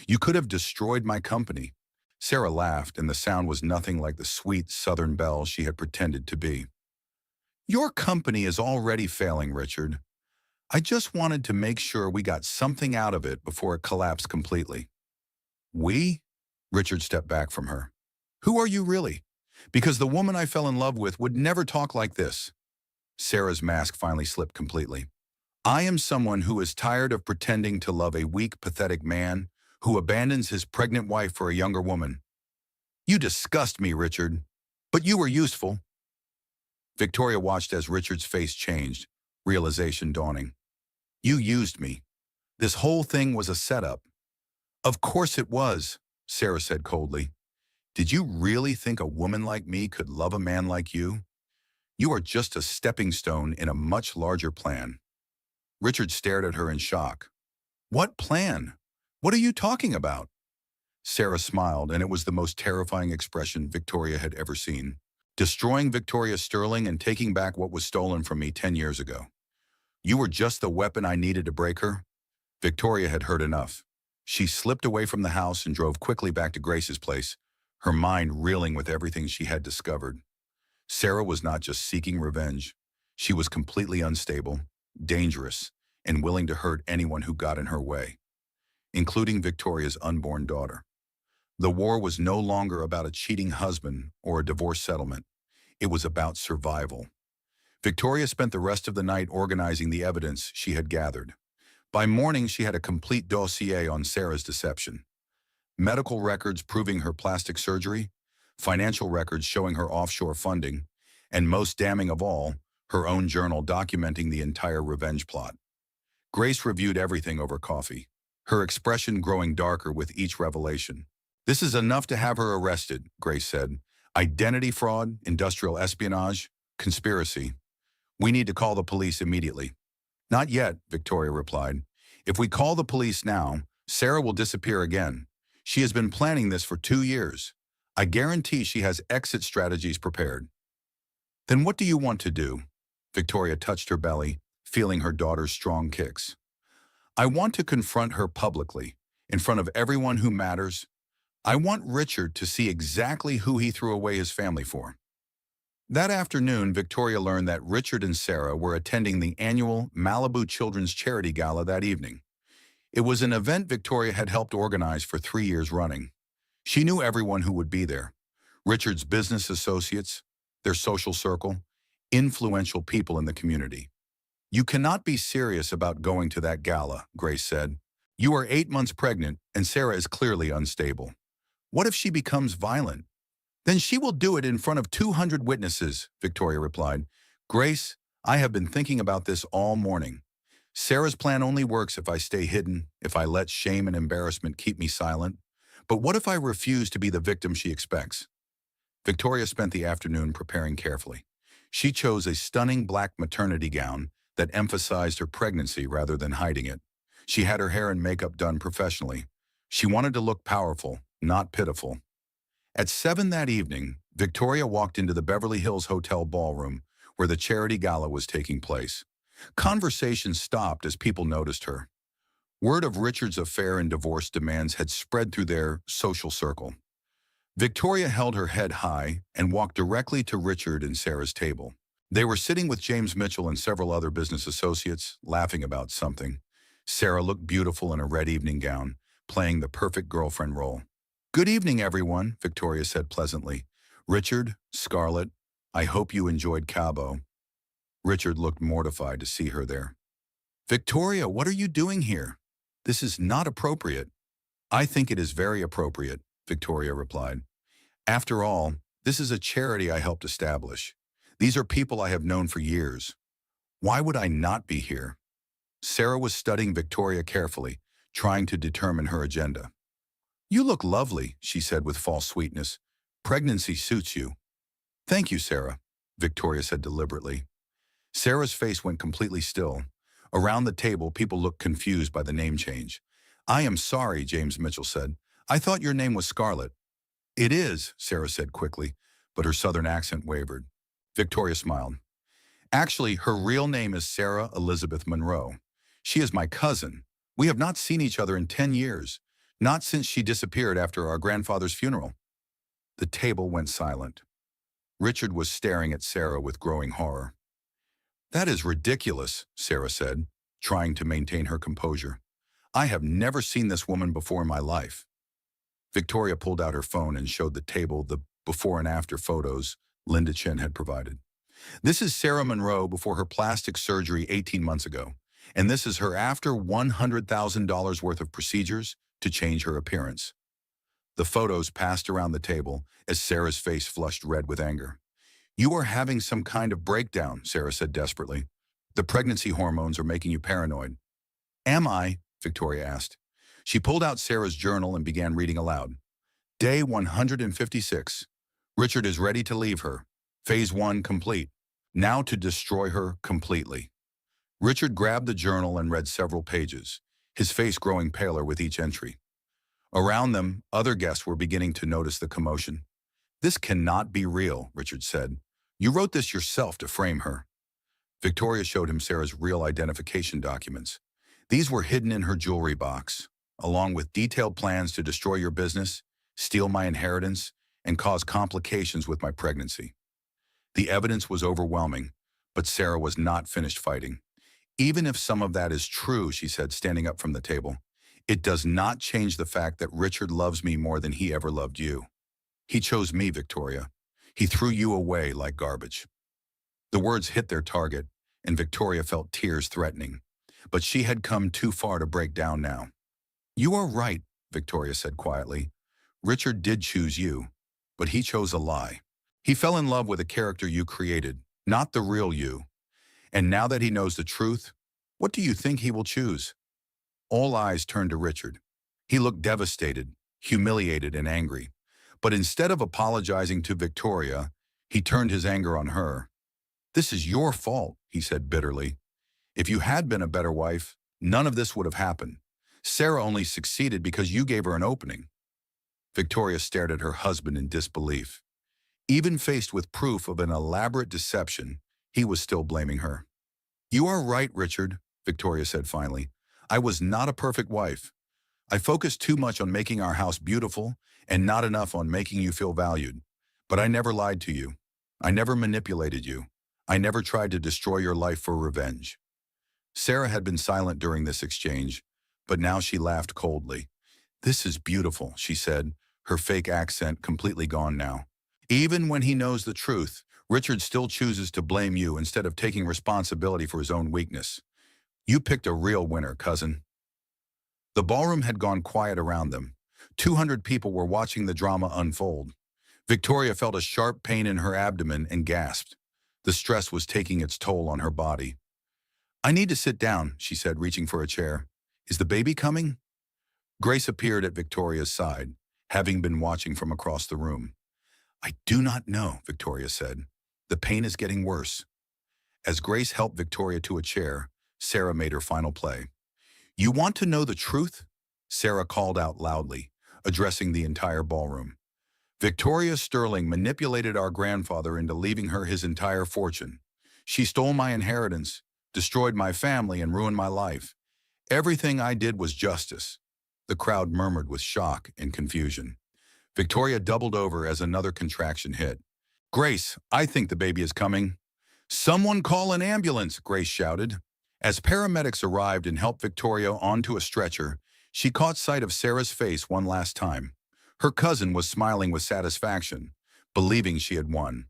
You could have destroyed my company." Sarah laughed, and the sound was nothing like the sweet southern belle she had pretended to be. "Your company is already failing, Richard. I just wanted to make sure we got something out of it before it collapsed completely." "We?" Richard stepped back from her. "Who are you really? Because the woman I fell in love with would never talk like this." Sarah's mask finally slipped completely. "I am someone who is tired of pretending to love a weak, pathetic man who abandons his pregnant wife for a younger woman." "You disgust me, Richard. But you were useful." Victoria watched as Richard's face changed, realization dawning. "You used me. This whole thing was a setup." "Of course it was," Sarah said coldly. "Did you really think a woman like me could love a man like you? You are just a stepping stone in a much larger plan." Richard stared at her in shock. "What plan? What are you talking about?" Sarah smiled, and it was the most terrifying expression Victoria had ever seen. "Destroying Victoria Sterling and taking back what was stolen from me 10 years ago. You were just the weapon I needed to break her." Victoria had heard enough. She slipped away from the house and drove quickly back to Grace's place, her mind reeling with everything she had discovered. Sarah was not just seeking revenge. She was completely unstable, dangerous, and willing to hurt anyone who got in her way, including Victoria's unborn daughter. The war was no longer about a cheating husband or a divorce settlement. It was about survival. Victoria spent the rest of the night organizing the evidence she had gathered. By morning, she had a complete dossier on Sarah's deception. Medical records proving her plastic surgery, financial records showing her offshore funding, and most damning of all, her own journal documenting the entire revenge plot. Grace reviewed everything over coffee, her expression growing darker with each revelation. "This is enough to have her arrested," Grace said. "Identity fraud, industrial espionage, conspiracy. We need to call the police immediately." "Not yet," Victoria replied. "If we call the police now, Sarah will disappear again. She has been planning this for 2 years. I guarantee she has exit strategies prepared." "Then what do you want to do?" Victoria touched her belly, feeling her daughter's strong kicks. "I want to confront her publicly, in front of everyone who matters. I want Richard to see exactly who he threw away his family for." That afternoon, Victoria learned that Richard and Sarah were attending the annual Malibu Children's Charity Gala that evening. It was an event Victoria had helped organize for 3 years running. She knew everyone who would be there: Richard's business associates, their social circle, influential people in the community. You cannot be serious about going to that gala, Grace said. You are 8 months pregnant, and Sarah is clearly unstable. What if she becomes violent? Then she will do it in front of 200 witnesses, Victoria replied. Grace, I have been thinking about this all morning. Sarah's plan only works if I stay hidden, if I let shame and embarrassment keep me silent. But what if I refuse to be the victim she expects? Victoria spent the afternoon preparing carefully. She chose a stunning black maternity gown that emphasized her pregnancy rather than hiding it. She had her hair and makeup done professionally. She wanted to look powerful, not pitiful. At 7 that evening, Victoria walked into the Beverly Hills Hotel ballroom where the charity gala was taking place. Conversation stopped as people noticed her. Word of Richard's affair and divorce demands had spread through their social circle. Victoria held her head high and walked directly to Richard and Sarah's table. They were sitting with James Mitchell and several other business associates, laughing about something. Sarah looked beautiful in a red evening gown, playing the perfect girlfriend role. Good evening, everyone, Victoria said pleasantly. Richard, Scarlett, I hope you enjoyed Cabo. Richard looked mortified to see her there. Victoria, what are you doing here? This is not appropriate. I think it is very appropriate, Victoria replied. After all, this is a charity I helped establish. These are people I have known for years. Why would I not be here? Sarah was studying Victoria carefully, trying to determine her agenda. You look lovely, she said with false sweetness. Pregnancy suits you. Thank you, Sarah, Victoria said deliberately. Sarah's face went completely still. Around the table, people looked confused by the name change. I am sorry, James Mitchell said. I thought your name was Scarlett. It is, Sarah said quickly, but her southern accent wavered. Victoria smiled. Actually, her real name is Sarah Elizabeth Monroe. She is my cousin. We have not seen each other in 10 years, not since she disappeared after our grandfather's funeral. The table went silent. Richard was staring at Sarah with growing horror. That is ridiculous, Sarah said, trying to maintain her composure. I have never seen this woman before in my life. Victoria pulled out her phone and showed the table the before and after photos Linda Chin had provided. This is Sarah Monroe before her plastic surgery 18 months ago, and this is her after $100,000 worth of procedures to change her appearance. The photos passed around the table as Sarah's face flushed red with anger. You are having some kind of breakdown, Sarah said desperately. The pregnancy hormones are making you paranoid. Am I? Victoria asked. She pulled out Sarah's journal and began reading aloud. Day 156. Richard is ready to leave her. Phase 1 complete. Now to destroy her completely. Richard grabbed the journal and read several pages, his face growing paler with each entry. Around them, other guests were beginning to notice the commotion. This cannot be real, Richard said. You wrote this yourself to frame her. Victoria showed him Sarah's real identification documents. These were hidden in her jewelry box, along with detailed plans to destroy your business, steal my inheritance, and cause complications with my pregnancy. The evidence was overwhelming, but Sarah was not finished fighting. Even if some of that is true, she said, standing up from the table, it does not change the fact that Richard loves me more than he ever loved you. He chose me, Victoria. He threw you away like garbage. The words hit their target, and Victoria felt tears threatening. But she had come too far to break down now. You are right, Victoria said quietly. Richard did choose you, but he chose a lie. He fell in love with a character you created, not the real you. And now that he knows the truth, what do you think he will choose? All eyes turned to Richard. He looked devastated, humiliated, and angry. But instead of apologizing to Victoria, he turned his anger on her. This is your fault, he said bitterly. If you had been a better wife, none of this would have happened. Sarah only succeeded because you gave her an opening. Victoria stared at her husband in disbelief. Even faced with proof of an elaborate deception, he was still blaming her. You are right, Richard, Victoria said finally. I was not a perfect wife. I focused too much on making our house beautiful and not enough on making you feel valued. But I never lied to you. I never manipulated you. I never tried to destroy your life for revenge. Sarah had been silent during this exchange, but now she laughed coldly. This is beautiful, she said, her fake accent completely gone now. Even when he knows the truth, Richard still chooses to blame you instead of taking responsibility for his own weakness. You picked a real winner, cousin. The ballroom had gone quiet around them. 200 people were watching the drama unfold. Victoria felt a sharp pain in her abdomen and gasped. The stress was taking its toll on her body. I need to sit down, she said, reaching for a chair. Is the baby coming? Grace appeared at Victoria's side, having been watching from across the room. I do not know, Victoria said. The pain is getting worse. As Grace helped Victoria to a chair, Sarah made her final play. You want to know the truth? Sarah called out loudly, addressing the entire ballroom. Victoria Sterling manipulated our grandfather into leaving her his entire fortune. She stole my inheritance, destroyed my family, and ruined my life. Everything I did was justice. The crowd murmured with shock and confusion. Victoria doubled over as another contraction hit. Grace, I think the baby is coming. Someone call an ambulance, Grace shouted. As paramedics arrived and helped Victoria onto a stretcher, she caught sight of Sarah's face one last time. Her cousin was smiling with satisfaction, believing she had won.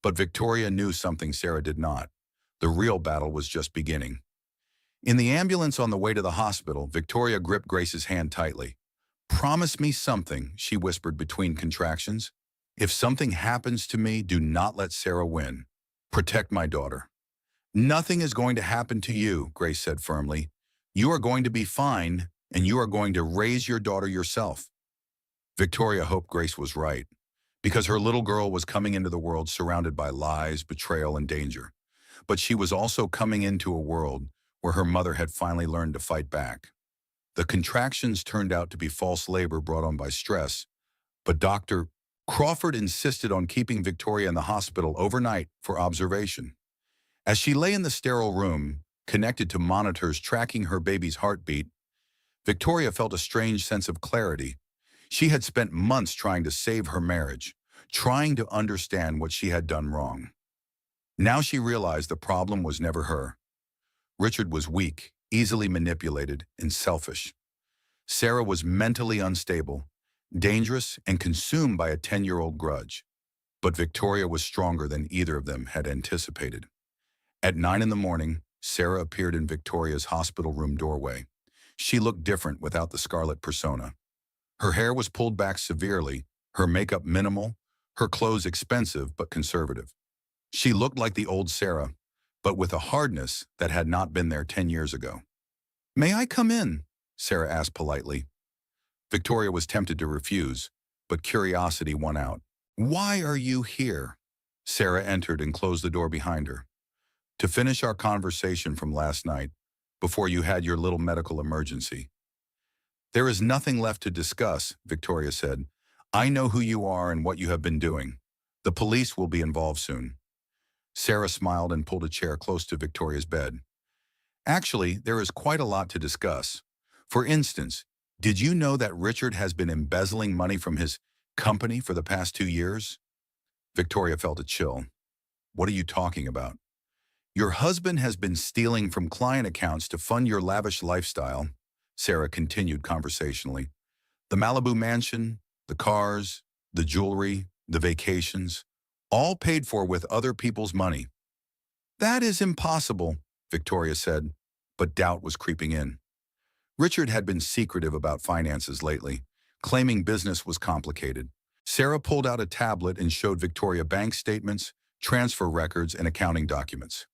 But Victoria knew something Sarah did not. The real battle was just beginning. In the ambulance on the way to the hospital, Victoria gripped Grace's hand tightly. Promise me something, she whispered between contractions. If something happens to me, do not let Sarah win. Protect my daughter. Nothing is going to happen to you, Grace said firmly. You are going to be fine, and you are going to raise your daughter yourself. Victoria hoped Grace was right, because her little girl was coming into the world surrounded by lies, betrayal, and danger. But she was also coming into a world where her mother had finally learned to fight back. The contractions turned out to be false labor brought on by stress, but Dr. Crawford insisted on keeping Victoria in the hospital overnight for observation. As she lay in the sterile room, connected to monitors tracking her baby's heartbeat, Victoria felt a strange sense of clarity. She had spent months trying to save her marriage, trying to understand what she had done wrong. Now she realized the problem was never her. Richard was weak, easily manipulated, and selfish. Sarah was mentally unstable, dangerous, and consumed by a 10-year-old grudge. But Victoria was stronger than either of them had anticipated. At 9 in the morning, Sarah appeared in Victoria's hospital room doorway. She looked different without the scarlet persona. Her hair was pulled back severely, her makeup minimal, her clothes expensive but conservative. She looked like the old Sarah, but with a hardness that had not been there 10 years ago. May I come in? Sarah asked politely. Victoria was tempted to refuse, but curiosity won out. Why are you here? Sarah entered and closed the door behind her. To finish our conversation from last night, before you had your little medical emergency. There is nothing left to discuss, Victoria said. I know who you are and what you have been doing. The police will be involved soon. Sarah smiled and pulled a chair close to Victoria's bed. Actually, there is quite a lot to discuss. For instance, did you know that Richard has been embezzling money from his company for the past 2 years? Victoria felt a chill. What are you talking about? Your husband has been stealing from client accounts to fund your lavish lifestyle, Sarah continued conversationally. The Malibu mansion, the cars, the jewelry, the vacations, all paid for with other people's money. That is impossible, Victoria said, but doubt was creeping in. Richard had been secretive about finances lately, claiming business was complicated. Sarah pulled out a tablet and showed Victoria bank statements, transfer records, and accounting documents.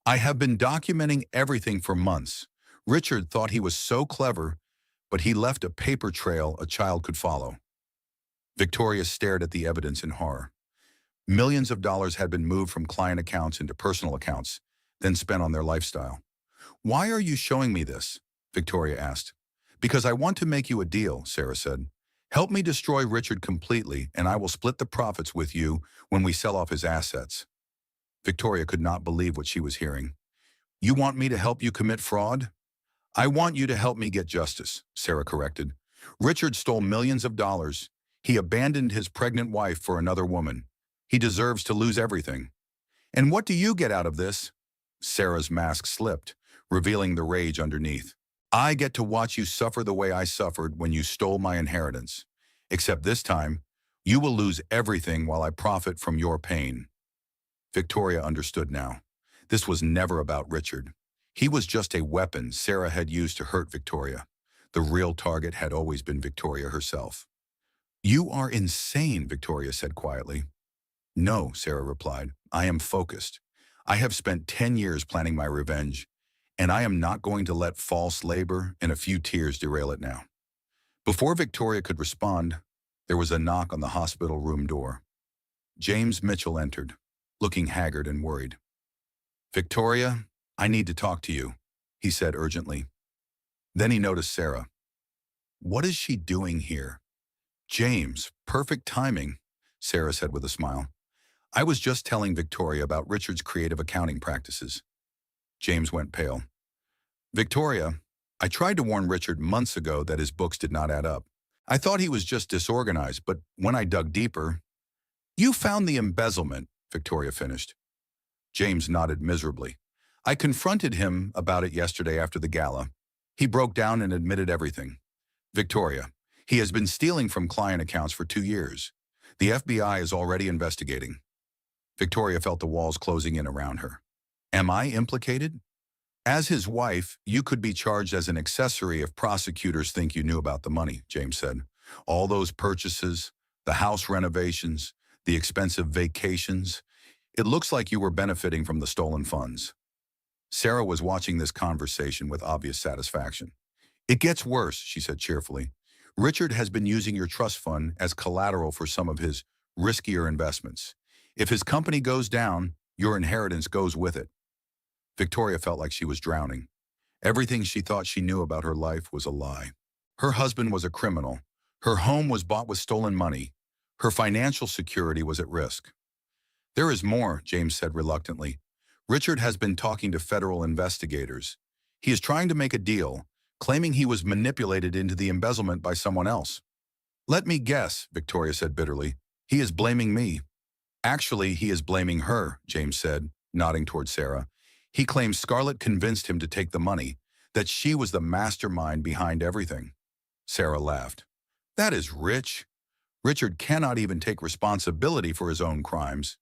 I have been documenting everything for months. Richard thought he was so clever, but he left a paper trail a child could follow. Victoria stared at the evidence in horror. Millions of dollars had been moved from client accounts into personal accounts, then spent on their lifestyle. Why are you showing me this? Victoria asked. Because I want to make you a deal, Sarah said. Help me destroy Richard completely, and I will split the profits with you when we sell off his assets. Victoria could not believe what she was hearing. You want me to help you commit fraud? I want you to help me get justice, Sarah corrected. Richard stole millions of dollars. He abandoned his pregnant wife for another woman. He deserves to lose everything. And what do you get out of this? Sarah's mask slipped, revealing the rage underneath. I get to watch you suffer the way I suffered when you stole my inheritance. Except this time, you will lose everything while I profit from your pain. Victoria understood now. This was never about Richard. He was just a weapon Sarah had used to hurt Victoria. The real target had always been Victoria herself. "You are insane," Victoria said quietly. "No," Sarah replied. "I am focused. I have spent 10 years planning my revenge, and I am not going to let false labor and a few tears derail it now." Before Victoria could respond, there was a knock on the hospital room door. James Mitchell entered, looking haggard and worried. "Victoria, I need to talk to you," he said urgently. Then he noticed Sarah. "What is she doing here?" "James, perfect timing," Sarah said with a smile. "I was just telling Victoria about Richard's creative accounting practices." James went pale. "Victoria, I tried to warn Richard months ago that his books did not add up. I thought he was just disorganized, but when I dug deeper—" "You found the embezzlement," Victoria finished. James nodded miserably. "I confronted him about it yesterday after the gala. He broke down and admitted everything. Victoria, he has been stealing from client accounts for 2 years. The FBI is already investigating." Victoria felt the walls closing in around her. "Am I implicated?" "As his wife, you could be charged as an accessory if prosecutors think you knew about the money," James said. "All those purchases, the house renovations, the expensive vacations. It looks like you were benefiting from the stolen funds." Sarah was watching this conversation with obvious satisfaction. "It gets worse," she said cheerfully. "Richard has been using your trust fund as collateral for some of his riskier investments. If his company goes down, your inheritance goes with it." Victoria felt like she was drowning. Everything she thought she knew about her life was a lie. Her husband was a criminal. Her home was bought with stolen money. Her financial security was at risk. "There is more," James said reluctantly. "Richard has been talking to federal investigators. He is trying to make a deal, claiming he was manipulated into the embezzlement by someone else." "Let me guess," Victoria said bitterly. "He is blaming me." "Actually, he is blaming her," James said, nodding toward Sarah. "He claims Scarlett convinced him to take the money, that she was the mastermind behind everything." Sarah laughed. "That is rich. Richard cannot even take responsibility for his own crimes."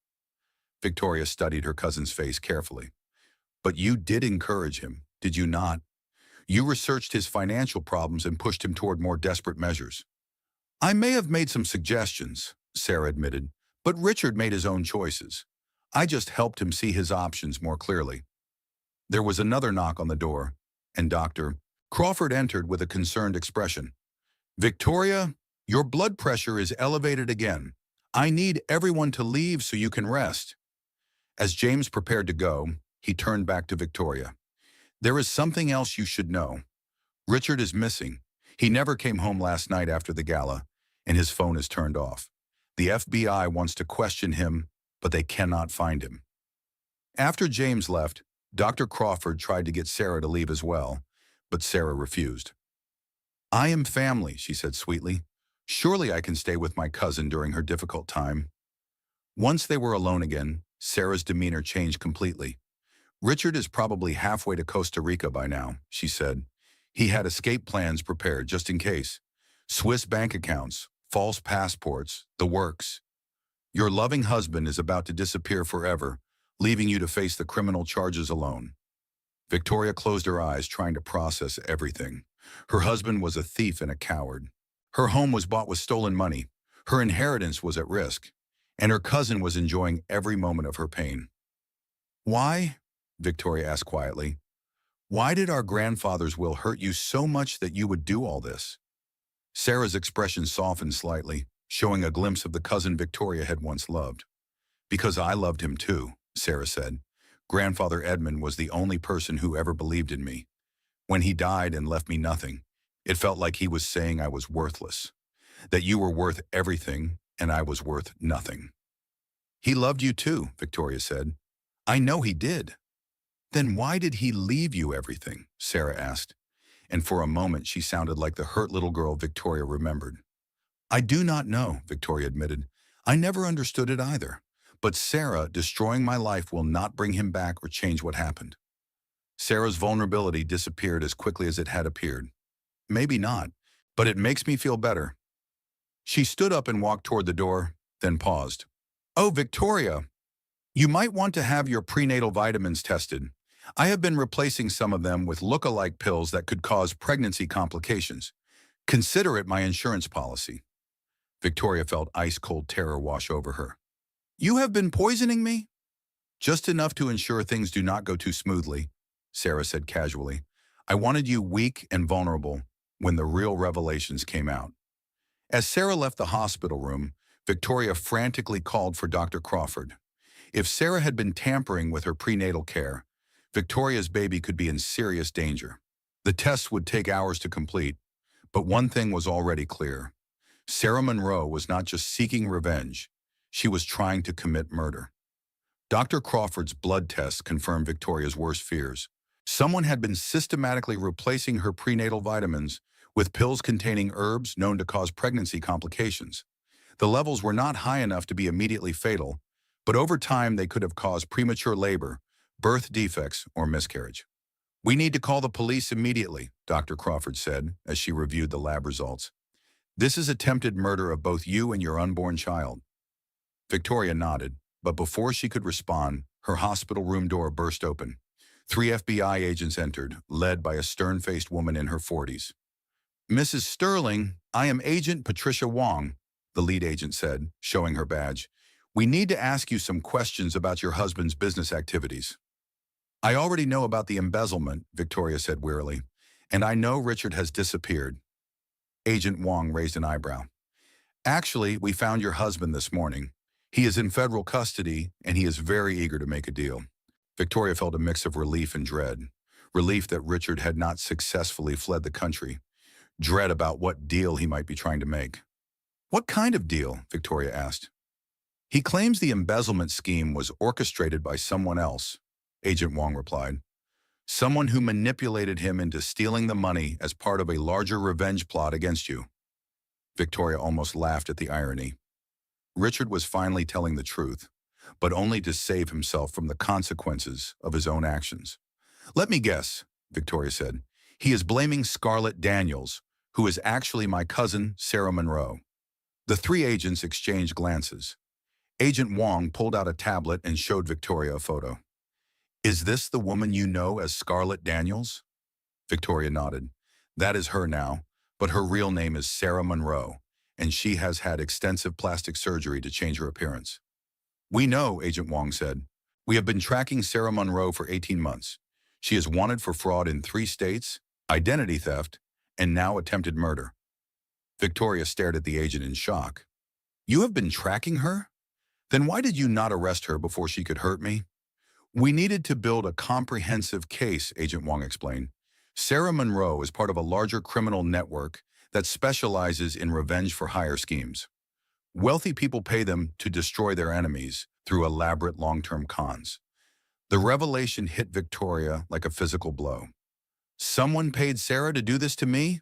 Victoria studied her cousin's face carefully. "But you did encourage him, did you not? You researched his financial problems and pushed him toward more desperate measures." "I may have made some suggestions," Sarah admitted, "but Richard made his own choices. I just helped him see his options more clearly." There was another knock on the door, and Dr. Crawford entered with a concerned expression. "Victoria, your blood pressure is elevated again. I need everyone to leave so you can rest." As James prepared to go, he turned back to Victoria. "There is something else you should know. Richard is missing. He never came home last night after the gala, and his phone is turned off. The FBI wants to question him, but they cannot find him." After James left, Dr. Crawford tried to get Sarah to leave as well, but Sarah refused. "I am family," she said sweetly. "Surely I can stay with my cousin during her difficult time." Once they were alone again, Sarah's demeanor changed completely. "Richard is probably halfway to Costa Rica by now," she said. "He had escape plans prepared just in case. Swiss bank accounts, false passports, the works. Your loving husband is about to disappear forever, leaving you to face the criminal charges alone." Victoria closed her eyes, trying to process everything. Her husband was a thief and a coward. Her home was bought with stolen money. Her inheritance was at risk. And her cousin was enjoying every moment of her pain. "Why?" Victoria asked quietly. "Why did our grandfather's will hurt you so much that you would do all this?" Sarah's expression softened slightly, showing a glimpse of the cousin Victoria had once loved. "Because I loved him too," Sarah said. "Grandfather Edmund was the only person who ever believed in me. When he died and left me nothing, it felt like he was saying I was worthless, that you were worth everything and I was worth nothing." "He loved you too," Victoria said. "I know he did." "Then why did he leave you everything?" Sarah asked, and for a moment she sounded like the hurt little girl Victoria remembered. "I do not know," Victoria admitted. "I never understood it either. But Sarah, destroying my life will not bring him back or change what happened." Sarah's vulnerability disappeared as quickly as it had appeared. "Maybe not, but it makes me feel better." She stood up and walked toward the door, then paused. "Oh, Victoria!" You might want to have your prenatal vitamins tested. I have been replacing some of them with look-alike pills that could cause pregnancy complications. Consider it my insurance policy. Victoria felt ice-cold terror wash over her. You have been poisoning me? Just enough to ensure things do not go too smoothly, Sarah said casually. I wanted you weak and vulnerable when the real revelations came out. As Sarah left the hospital room, Victoria frantically called for Dr. Crawford. If Sarah had been tampering with her prenatal care, Victoria's baby could be in serious danger. The tests would take hours to complete, but one thing was already clear. Sarah Monroe was not just seeking revenge, she was trying to commit murder. Dr. Crawford's blood tests confirmed Victoria's worst fears. Someone had been systematically replacing her prenatal vitamins with pills containing herbs known to cause pregnancy complications. The levels were not high enough to be immediately fatal, but over time they could have caused premature labor, birth defects, or miscarriage. We need to call the police immediately, Dr. Crawford said as she reviewed the lab results. This is attempted murder of both you and your unborn child. Victoria nodded, but before she could respond, her hospital room door burst open. 3 FBI agents entered, led by a stern-faced woman in her 40s. Mrs. Sterling, I am Agent Patricia Wong, the lead agent said, showing her badge. We need to ask you some questions about your husband's business activities. I already know about the embezzlement, Victoria said wearily, and I know Richard has disappeared. Agent Wong raised an eyebrow. Actually, we found your husband this morning. He is in federal custody, and he is very eager to make a deal. Victoria felt a mix of relief and dread. Relief that Richard had not successfully fled the country. Dread about what deal he might be trying to make. What kind of deal? Victoria asked. He claims the embezzlement scheme was orchestrated by someone else, Agent Wong replied. Someone who manipulated him into stealing the money as part of a larger revenge plot against you. Victoria almost laughed at the irony. Richard was finally telling the truth, but only to save himself from the consequences of his own actions. Let me guess, Victoria said. He is blaming Scarlett Daniels, who is actually my cousin, Sarah Monroe. The 3 agents exchanged glances. Agent Wong pulled out a tablet and showed Victoria a photo. Is this the woman you know as Scarlett Daniels? Victoria nodded. That is her now, but her real name is Sarah Monroe, and she has had extensive plastic surgery to change her appearance. We know, Agent Wong said. We have been tracking Sarah Monroe for 18 months. She is wanted for fraud in 3 states, identity theft, and now attempted murder. Victoria stared at the agent in shock. You have been tracking her? Then why did you not arrest her before she could hurt me? We needed to build a comprehensive case, Agent Wong explained. Sarah Monroe is part of a larger criminal network that specializes in revenge-for-hire schemes. Wealthy people pay them to destroy their enemies through elaborate long-term cons. The revelation hit Victoria like a physical blow. Someone paid Sarah to do this to me?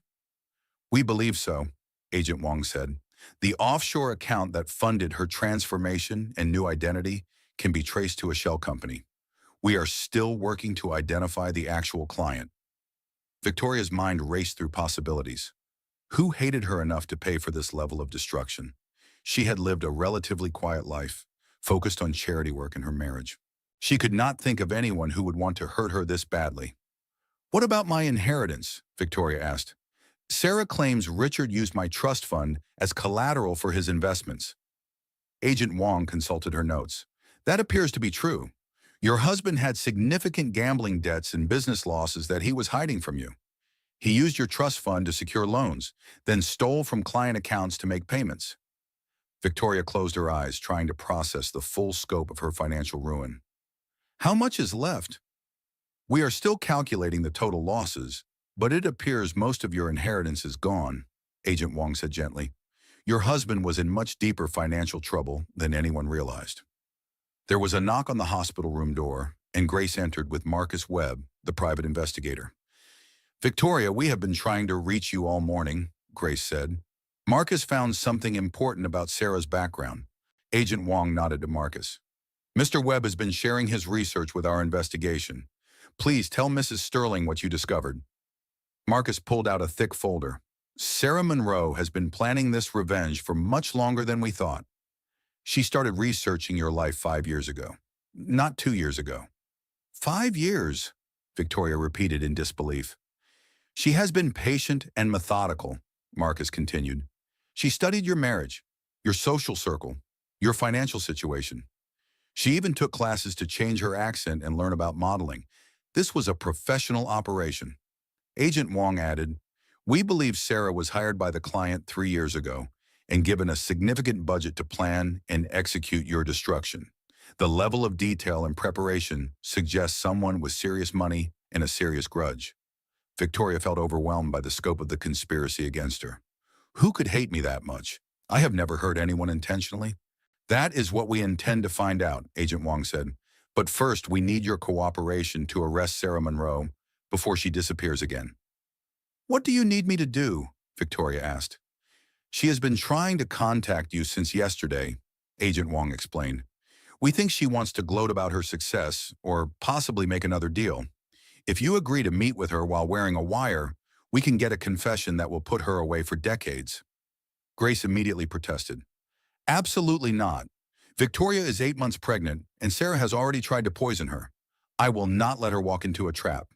We believe so, Agent Wong said. The offshore account that funded her transformation and new identity can be traced to a shell company. We are still working to identify the actual client. Victoria's mind raced through possibilities. Who hated her enough to pay for this level of destruction? She had lived a relatively quiet life, focused on charity work and her marriage. She could not think of anyone who would want to hurt her this badly. What about my inheritance? Victoria asked. Sarah claims Richard used my trust fund as collateral for his investments. Agent Wong consulted her notes. That appears to be true. Your husband had significant gambling debts and business losses that he was hiding from you. He used your trust fund to secure loans, then stole from client accounts to make payments. Victoria closed her eyes, trying to process the full scope of her financial ruin. How much is left? We are still calculating the total losses, but it appears most of your inheritance is gone, Agent Wong said gently. Your husband was in much deeper financial trouble than anyone realized. There was a knock on the hospital room door, and Grace entered with Marcus Webb, the private investigator. Victoria, we have been trying to reach you all morning, Grace said. Marcus found something important about Sarah's background. Agent Wong nodded to Marcus. Mr. Webb has been sharing his research with our investigation. Please tell Mrs. Sterling what you discovered. Marcus pulled out a thick folder. Sarah Monroe has been planning this revenge for much longer than we thought. She started researching your life 5 years ago. Not 2 years ago. 5 years, Victoria repeated in disbelief. She has been patient and methodical, Marcus continued. She studied your marriage, your social circle, your financial situation. She even took classes to change her accent and learn about modeling. This was a professional operation. Agent Wong added, "We believe Sarah was hired by the client 3 years ago and given a significant budget to plan and execute your destruction. The level of detail and preparation suggests someone with serious money and a serious grudge." Victoria felt overwhelmed by the scope of the conspiracy against her. Who could hate me that much? I have never hurt anyone intentionally. That is what we intend to find out, Agent Wong said. But first, we need your cooperation to arrest Sarah Monroe before she disappears again. What do you need me to do? Victoria asked. She has been trying to contact you since yesterday, Agent Wong explained. We think she wants to gloat about her success or possibly make another deal. If you agree to meet with her while wearing a wire, we can get a confession that will put her away for decades. Grace immediately protested. Absolutely not. Victoria is 8 months pregnant, and Sarah has already tried to poison her. I will not let her walk into a trap.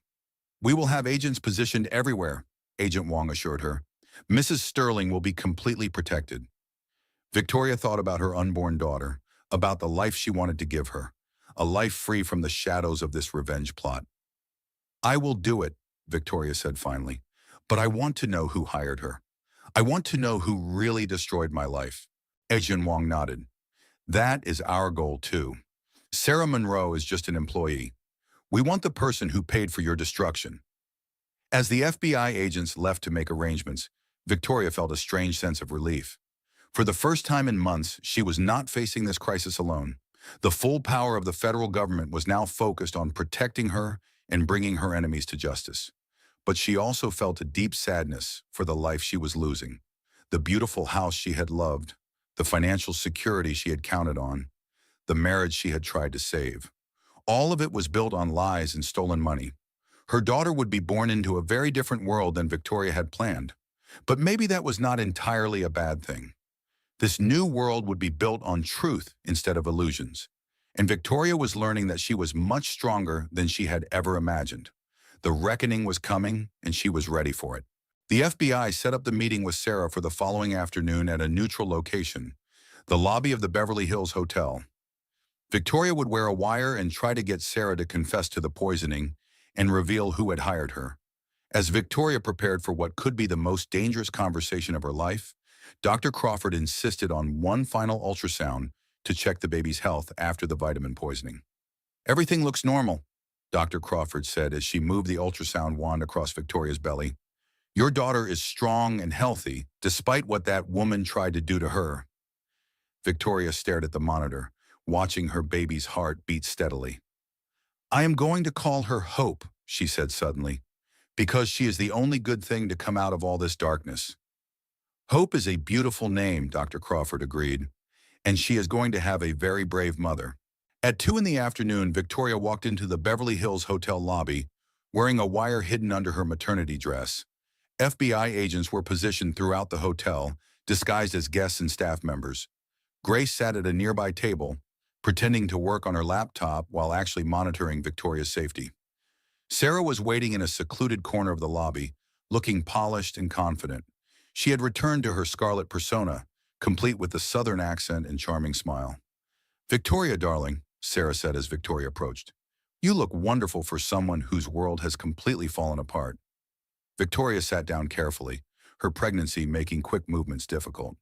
We will have agents positioned everywhere, Agent Wong assured her. Mrs. Sterling will be completely protected. Victoria thought about her unborn daughter, about the life she wanted to give her, a life free from the shadows of this revenge plot. I will do it, Victoria said finally, but I want to know who hired her. I want to know who really destroyed my life. Agent Wong nodded. That is our goal too. Sarah Monroe is just an employee. We want the person who paid for your destruction. As the FBI agents left to make arrangements, Victoria felt a strange sense of relief. For the first time in months, she was not facing this crisis alone. The full power of the federal government was now focused on protecting her and bringing her enemies to justice. But she also felt a deep sadness for the life she was losing, the beautiful house she had loved, the financial security she had counted on, the marriage she had tried to save. All of it was built on lies and stolen money. Her daughter would be born into a very different world than Victoria had planned. But maybe that was not entirely a bad thing. This new world would be built on truth instead of illusions. And Victoria was learning that she was much stronger than she had ever imagined. The reckoning was coming, and she was ready for it. The FBI set up the meeting with Sarah for the following afternoon at a neutral location, the lobby of the Beverly Hills Hotel. Victoria would wear a wire and try to get Sarah to confess to the poisoning and reveal who had hired her. As Victoria prepared for what could be the most dangerous conversation of her life, Dr. Crawford insisted on one final ultrasound to check the baby's health after the vitamin poisoning. Everything looks normal, Dr. Crawford said as she moved the ultrasound wand across Victoria's belly. Your daughter is strong and healthy, despite what that woman tried to do to her. Victoria stared at the monitor, watching her baby's heart beat steadily. I am going to call her Hope, she said suddenly, because she is the only good thing to come out of all this darkness. Hope is a beautiful name, Dr. Crawford agreed, and she is going to have a very brave mother. At 2 in the afternoon, Victoria walked into the Beverly Hills Hotel lobby, wearing a wire hidden under her maternity dress. FBI agents were positioned throughout the hotel, disguised as guests and staff members. Grace sat at a nearby table, pretending to work on her laptop while actually monitoring Victoria's safety. Sarah was waiting in a secluded corner of the lobby, looking polished and confident. She had returned to her scarlet persona, complete with the southern accent and charming smile. Victoria, darling, Sarah said as Victoria approached. You look wonderful for someone whose world has completely fallen apart. Victoria sat down carefully, her pregnancy making quick movements difficult.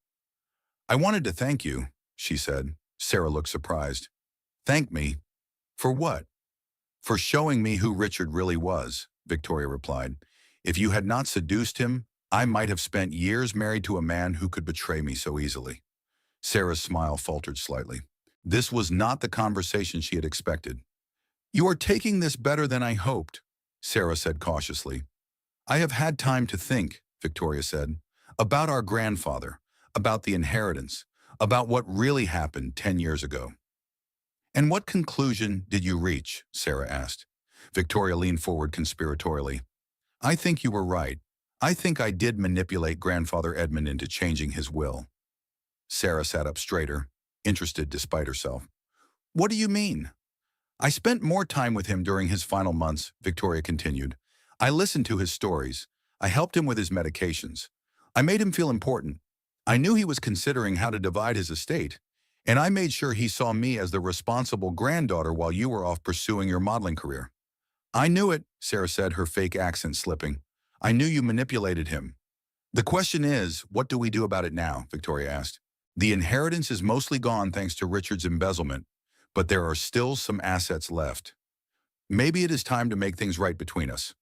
I wanted to thank you, she said. Sarah looked surprised. Thank me? For what? For showing me who Richard really was, Victoria replied. If you had not seduced him, I might have spent years married to a man who could betray me so easily. Sarah's smile faltered slightly. This was not the conversation she had expected. You are taking this better than I hoped, Sarah said cautiously. I have had time to think, Victoria said, about our grandfather, about the inheritance, about what really happened 10 years ago. And what conclusion did you reach? Sarah asked. Victoria leaned forward conspiratorially. I think you were right. I think I did manipulate Grandfather Edmund into changing his will. Sarah sat up straighter, interested despite herself. What do you mean? I spent more time with him during his final months, Victoria continued. I listened to his stories. I helped him with his medications. I made him feel important. I knew he was considering how to divide his estate, and I made sure he saw me as the responsible granddaughter while you were off pursuing your modeling career. I knew it, Sarah said, her fake accent slipping. I knew you manipulated him. The question is, what do we do about it now? Victoria asked. The inheritance is mostly gone thanks to Richard's embezzlement, but there are still some assets left. Maybe it is time to make things right between us.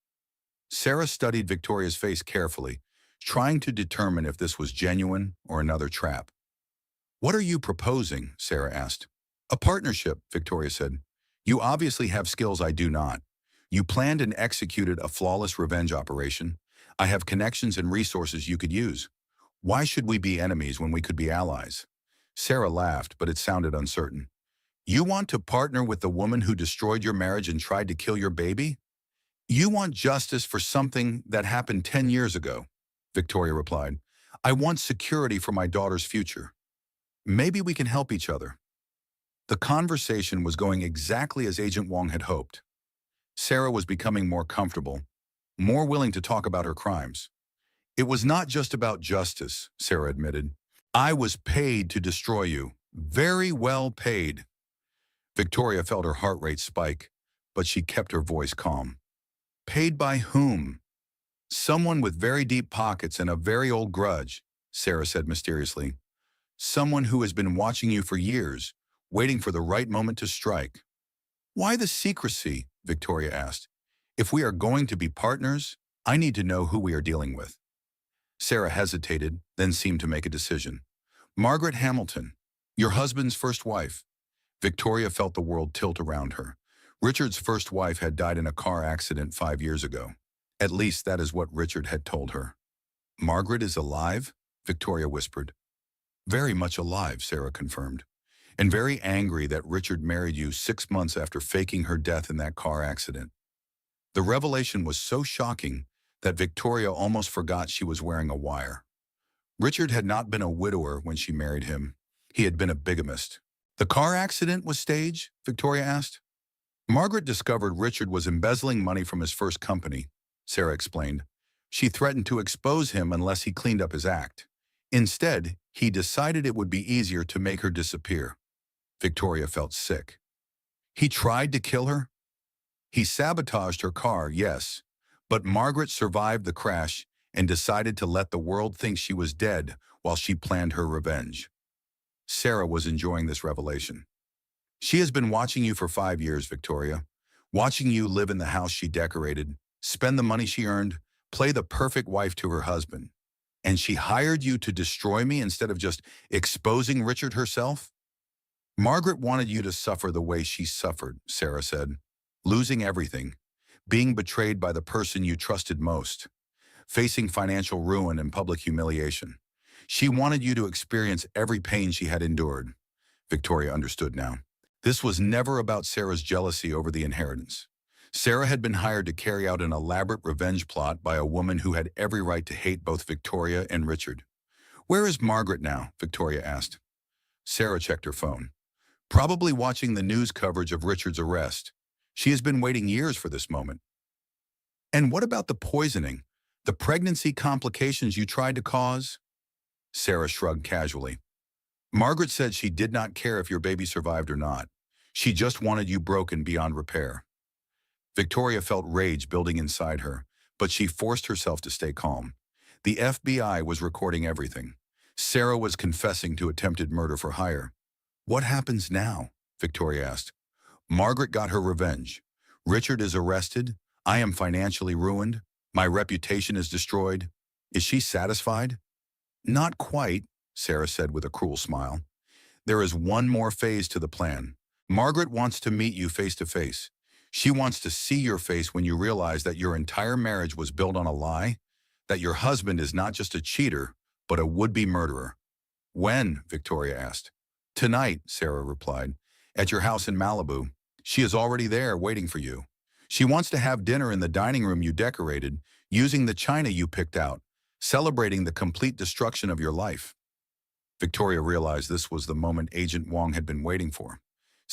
Sarah studied Victoria's face carefully, trying to determine if this was genuine or another trap. What are you proposing? Sarah asked. A partnership, Victoria said. You obviously have skills I do not. You planned and executed a flawless revenge operation. I have connections and resources you could use. Why should we be enemies when we could be allies? Sarah laughed, but it sounded uncertain. You want to partner with the woman who destroyed your marriage and tried to kill your baby? You want justice for something that happened 10 years ago, Victoria replied. I want security for my daughter's future. Maybe we can help each other. The conversation was going exactly as Agent Wong had hoped. Sarah was becoming more comfortable, more willing to talk about her crimes. It was not just about justice, Sarah admitted. I was paid to destroy you. Very well paid. Victoria felt her heart rate spike, but she kept her voice calm. Paid by whom? Someone with very deep pockets and a very old grudge, Sarah said mysteriously. Someone who has been watching you for years, waiting for the right moment to strike. Why the secrecy? Victoria asked. If we are going to be partners, I need to know who we are dealing with. Sarah hesitated, then seemed to make a decision. Margaret Hamilton, your husband's first wife. Victoria felt the world tilt around her. Richard's first wife had died in a car accident 5 years ago. At least that is what Richard had told her. Margaret is alive? Victoria whispered. Very much alive, Sarah confirmed. And very angry that Richard married you 6 months after faking her death in that car accident. The revelation was so shocking that Victoria almost forgot she was wearing a wire. Richard had not been a widower when she married him. He had been a bigamist. The car accident was staged? Victoria asked. Margaret discovered Richard was embezzling money from his first company, Sarah explained. She threatened to expose him unless he cleaned up his act. Instead, he decided it would be easier to make her disappear. Victoria felt sick. He tried to kill her? He sabotaged her car, yes, but Margaret survived the crash and decided to let the world think she was dead while she planned her revenge. Sarah was enjoying this revelation. She has been watching you for 5 years, Victoria, watching you live in the house she decorated, spend the money she earned, play the perfect wife to her husband. And she hired you to destroy me instead of just exposing Richard herself? Margaret wanted you to suffer the way she suffered, Sarah said. Losing everything, being betrayed by the person you trusted most, facing financial ruin and public humiliation. She wanted you to experience every pain she had endured. Victoria understood now. This was never about Sarah's jealousy over the inheritance. Sarah had been hired to carry out an elaborate revenge plot by a woman who had every right to hate both Victoria and Richard. Where is Margaret now? Victoria asked. Sarah checked her phone. Probably watching the news coverage of Richard's arrest. She has been waiting years for this moment. And what about the poisoning? The pregnancy complications you tried to cause? Sarah shrugged casually. Margaret said she did not care if your baby survived or not. She just wanted you broken beyond repair. Victoria felt rage building inside her, but she forced herself to stay calm. The FBI was recording everything. Sarah was confessing to attempted murder for hire. What happens now? Victoria asked. Margaret got her revenge. Richard is arrested. I am financially ruined. My reputation is destroyed. Is she satisfied? Not quite, Sarah said with a cruel smile. There is one more phase to the plan. Margaret wants to meet you face to face. She wants to see your face when you realize that your entire marriage was built on a lie, that your husband is not just a cheater, but a would-be murderer. When? Victoria asked. Tonight, Sarah replied, at your house in Malibu. She is already there waiting for you. She wants to have dinner in the dining room you decorated, using the china you picked out, celebrating the complete destruction of your life. Victoria realized this was the moment Agent Wong had been waiting for.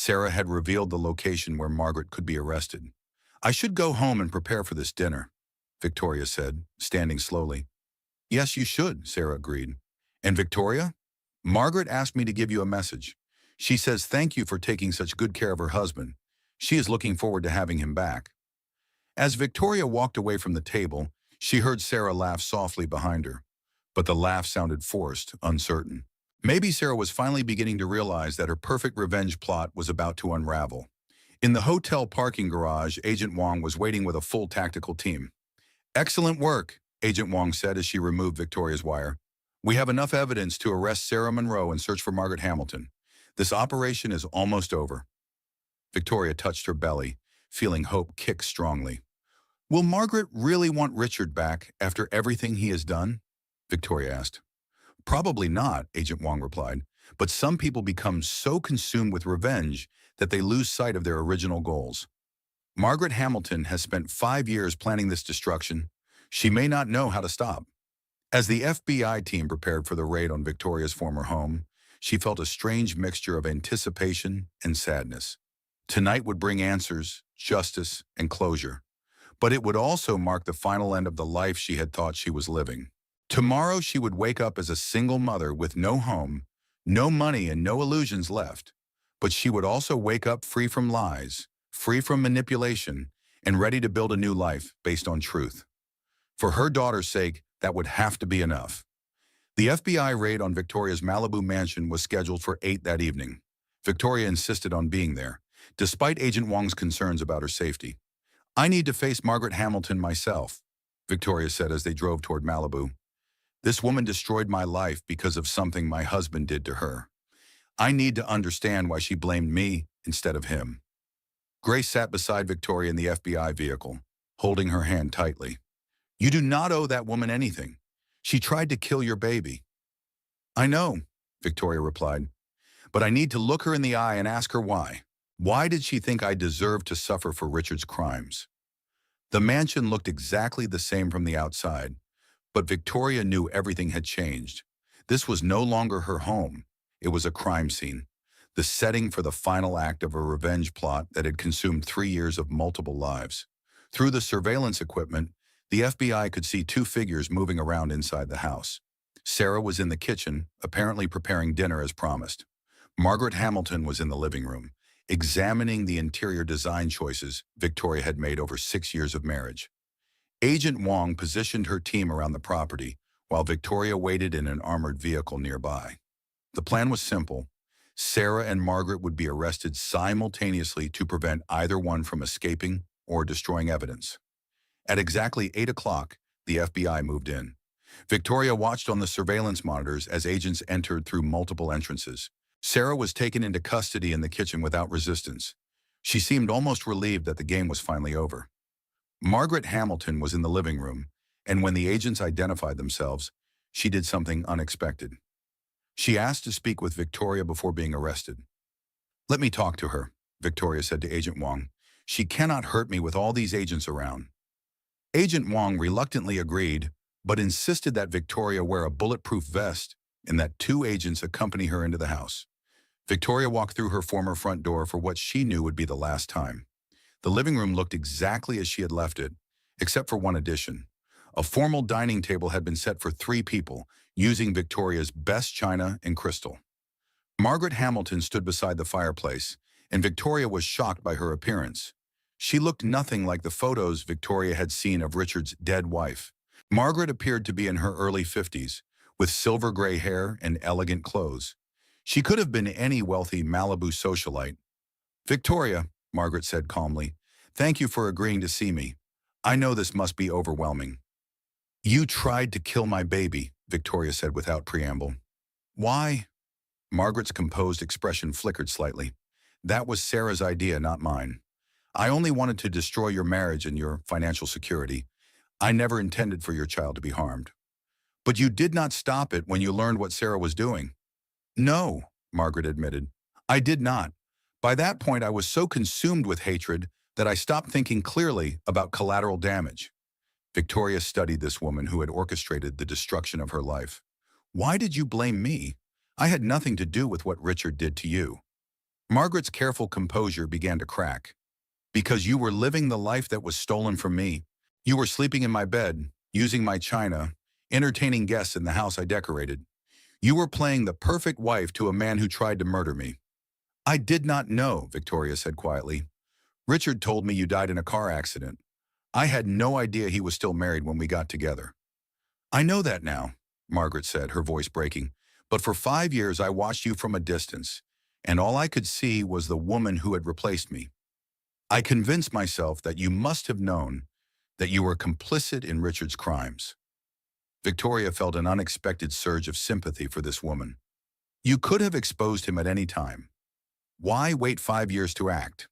Sarah had revealed the location where Margaret could be arrested. I should go home and prepare for this dinner, Victoria said, standing slowly. Yes, you should, Sarah agreed. And Victoria? Margaret asked me to give you a message. She says thank you for taking such good care of her husband. She is looking forward to having him back. As Victoria walked away from the table, she heard Sarah laugh softly behind her. But the laugh sounded forced, uncertain. Maybe Sarah was finally beginning to realize that her perfect revenge plot was about to unravel. In the hotel parking garage, Agent Wong was waiting with a full tactical team. Excellent work, Agent Wong said as she removed Victoria's wire. We have enough evidence to arrest Sarah Monroe and search for Margaret Hamilton. This operation is almost over. Victoria touched her belly, feeling hope kick strongly. Will Margaret really want Richard back after everything he has done? Victoria asked. Probably not, Agent Wong replied, but some people become so consumed with revenge that they lose sight of their original goals. Margaret Hamilton has spent 5 years planning this destruction. She may not know how to stop. As the FBI team prepared for the raid on Victoria's former home, she felt a strange mixture of anticipation and sadness. Tonight would bring answers, justice, and closure, but it would also mark the final end of the life she had thought she was living. Tomorrow she would wake up as a single mother with no home, no money, and no illusions left. But she would also wake up free from lies, free from manipulation, and ready to build a new life based on truth. For her daughter's sake, that would have to be enough. The FBI raid on Victoria's Malibu mansion was scheduled for 8 that evening. Victoria insisted on being there, despite Agent Wong's concerns about her safety. I need to face Margaret Hamilton myself, Victoria said as they drove toward Malibu. This woman destroyed my life because of something my husband did to her. I need to understand why she blamed me instead of him. Grace sat beside Victoria in the FBI vehicle, holding her hand tightly. You do not owe that woman anything. She tried to kill your baby. I know, Victoria replied, but I need to look her in the eye and ask her why. Why did she think I deserved to suffer for Richard's crimes? The mansion looked exactly the same from the outside, but Victoria knew everything had changed. This was no longer her home. It was a crime scene, the setting for the final act of a revenge plot that had consumed 3 years of multiple lives. Through the surveillance equipment, the FBI could see 2 figures moving around inside the house. Sarah was in the kitchen, apparently preparing dinner as promised. Margaret Hamilton was in the living room, examining the interior design choices Victoria had made over 6 years of marriage. Agent Wong positioned her team around the property, while Victoria waited in an armored vehicle nearby. The plan was simple. Sarah and Margaret would be arrested simultaneously to prevent either one from escaping or destroying evidence. At exactly 8 o'clock, the FBI moved in. Victoria watched on the surveillance monitors as agents entered through multiple entrances. Sarah was taken into custody in the kitchen without resistance. She seemed almost relieved that the game was finally over. Margaret Hamilton was in the living room, and when the agents identified themselves, she did something unexpected. She asked to speak with Victoria before being arrested. Let me talk to her, Victoria said to Agent Wong. She cannot hurt me with all these agents around. Agent Wong reluctantly agreed, but insisted that Victoria wear a bulletproof vest and that 2 agents accompany her into the house. Victoria walked through her former front door for what she knew would be the last time. The living room looked exactly as she had left it, except for one addition. A formal dining table had been set for 3 people, using Victoria's best china and crystal. Margaret Hamilton stood beside the fireplace, and Victoria was shocked by her appearance. She looked nothing like the photos Victoria had seen of Richard's dead wife. Margaret appeared to be in her early 50s, with silver gray hair and elegant clothes. She could have been any wealthy Malibu socialite. Victoria, Margaret said calmly, thank you for agreeing to see me. I know this must be overwhelming. You tried to kill my baby, Victoria said without preamble. Why? Margaret's composed expression flickered slightly. That was Sarah's idea, not mine. I only wanted to destroy your marriage and your financial security. I never intended for your child to be harmed. But you did not stop it when you learned what Sarah was doing. No, Margaret admitted. I did not. By that point, I was so consumed with hatred that I stopped thinking clearly about collateral damage. Victoria studied this woman who had orchestrated the destruction of her life. Why did you blame me? I had nothing to do with what Richard did to you. Margaret's careful composure began to crack. Because you were living the life that was stolen from me. You were sleeping in my bed, using my china, entertaining guests in the house I decorated. You were playing the perfect wife to a man who tried to murder me. I did not know, Victoria said quietly. Richard told me you died in a car accident. I had no idea he was still married when we got together. I know that now, Margaret said, her voice breaking. But for 5 years I watched you from a distance, and all I could see was the woman who had replaced me. I convinced myself that you must have known that you were complicit in Richard's crimes. Victoria felt an unexpected surge of sympathy for this woman. You could have exposed him at any time. Why wait 5 years to act?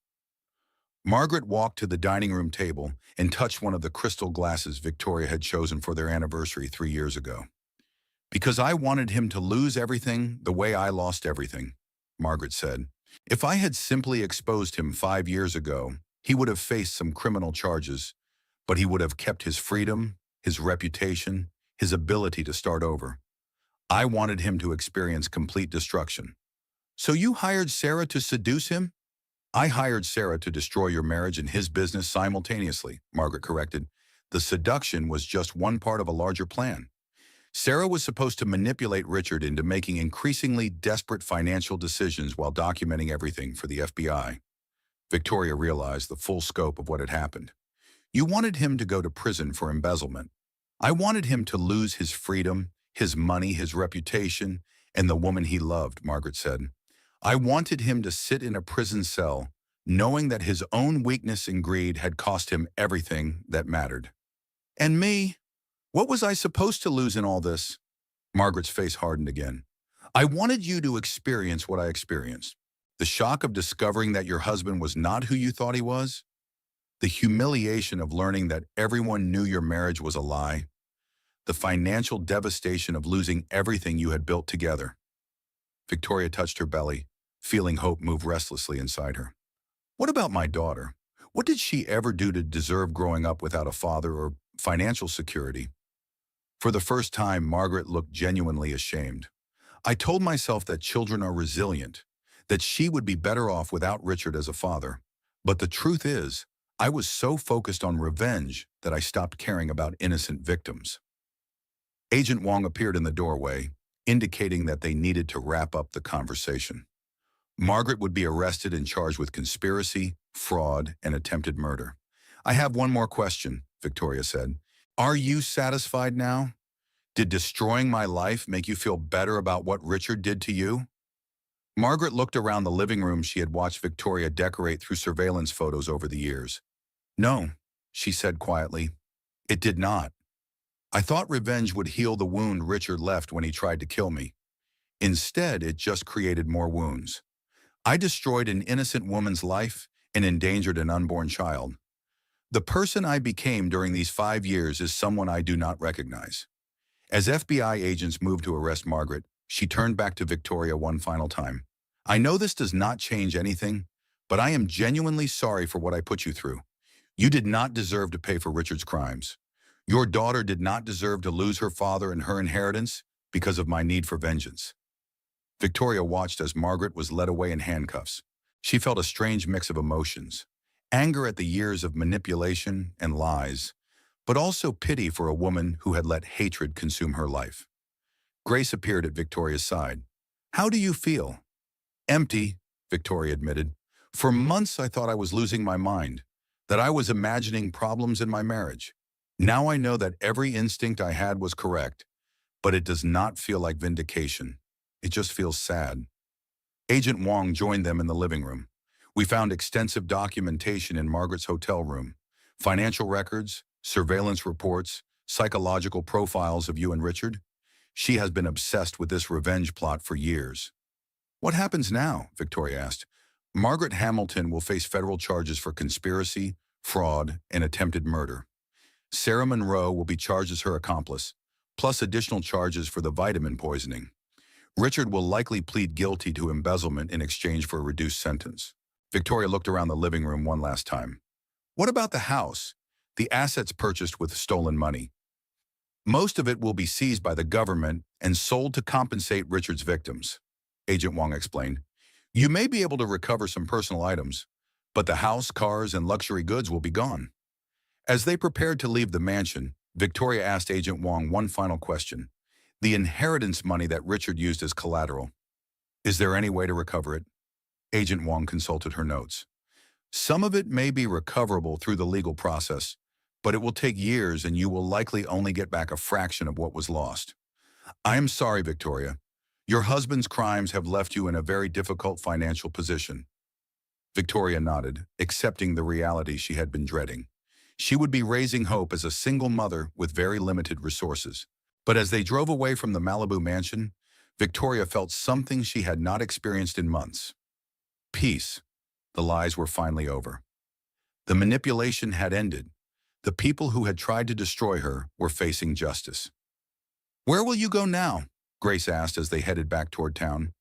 Margaret walked to the dining room table and touched one of the crystal glasses Victoria had chosen for their anniversary 3 years ago. Because I wanted him to lose everything the way I lost everything, Margaret said. If I had simply exposed him 5 years ago, he would have faced some criminal charges, but he would have kept his freedom, his reputation, his ability to start over. I wanted him to experience complete destruction. So you hired Sarah to seduce him? I hired Sarah to destroy your marriage and his business simultaneously, Margaret corrected. The seduction was just one part of a larger plan. Sarah was supposed to manipulate Richard into making increasingly desperate financial decisions while documenting everything for the FBI. Victoria realized the full scope of what had happened. You wanted him to go to prison for embezzlement. I wanted him to lose his freedom, his money, his reputation, and the woman he loved, Margaret said. I wanted him to sit in a prison cell, knowing that his own weakness and greed had cost him everything that mattered. And me? What was I supposed to lose in all this? Margaret's face hardened again. I wanted you to experience what I experienced. The shock of discovering that your husband was not who you thought he was. The humiliation of learning that everyone knew your marriage was a lie. The financial devastation of losing everything you had built together. Victoria touched her belly, feeling hope move restlessly inside her. What about my daughter? What did she ever do to deserve growing up without a father or financial security? For the first time, Margaret looked genuinely ashamed. I told myself that children are resilient, that she would be better off without Richard as a father. But the truth is, I was so focused on revenge that I stopped caring about innocent victims. Agent Wong appeared in the doorway, indicating that they needed to wrap up the conversation. Margaret would be arrested and charged with conspiracy, fraud, and attempted murder. I have one more question, Victoria said. Are you satisfied now? Did destroying my life make you feel better about what Richard did to you? Margaret looked around the living room she had watched Victoria decorate through surveillance photos over the years. No, she said quietly. It did not. I thought revenge would heal the wound Richard left when he tried to kill me. Instead, it just created more wounds. I destroyed an innocent woman's life and endangered an unborn child. The person I became during these 5 years is someone I do not recognize. As FBI agents moved to arrest Margaret, she turned back to Victoria one final time. I know this does not change anything, but I am genuinely sorry for what I put you through. You did not deserve to pay for Richard's crimes. Your daughter did not deserve to lose her father and her inheritance because of my need for vengeance. Victoria watched as Margaret was led away in handcuffs. She felt a strange mix of emotions. Anger at the years of manipulation and lies, but also pity for a woman who had let hatred consume her life. Grace appeared at Victoria's side. How do you feel? Empty, Victoria admitted. For months I thought I was losing my mind, that I was imagining problems in my marriage. Now I know that every instinct I had was correct, but it does not feel like vindication. It just feels sad. Agent Wong joined them in the living room. We found extensive documentation in Margaret's hotel room, financial records, surveillance reports, psychological profiles of you and Richard. She has been obsessed with this revenge plot for years. What happens now? Victoria asked. Margaret Hamilton will face federal charges for conspiracy, fraud, and attempted murder. Sarah Monroe will be charged as her accomplice, plus additional charges for the vitamin poisoning. Richard will likely plead guilty to embezzlement in exchange for a reduced sentence. Victoria looked around the living room one last time. What about the house? The assets purchased with stolen money. Most of it will be seized by the government and sold to compensate Richard's victims, Agent Wong explained. You may be able to recover some personal items, but the house, cars, and luxury goods will be gone. As they prepared to leave the mansion, Victoria asked Agent Wong one final question. The inheritance money that Richard used as collateral. Is there any way to recover it? Agent Wong consulted her notes. Some of it may be recoverable through the legal process, but it will take years and you will likely only get back a fraction of what was lost. I am sorry, Victoria. Your husband's crimes have left you in a very difficult financial position. Victoria nodded, accepting the reality she had been dreading. She would be raising Hope as a single mother with very limited resources. But as they drove away from the Malibu mansion, Victoria felt something she had not experienced in months. Peace. The lies were finally over. The manipulation had ended. The people who had tried to destroy her were facing justice. Where will you go now? Grace asked as they headed back toward town.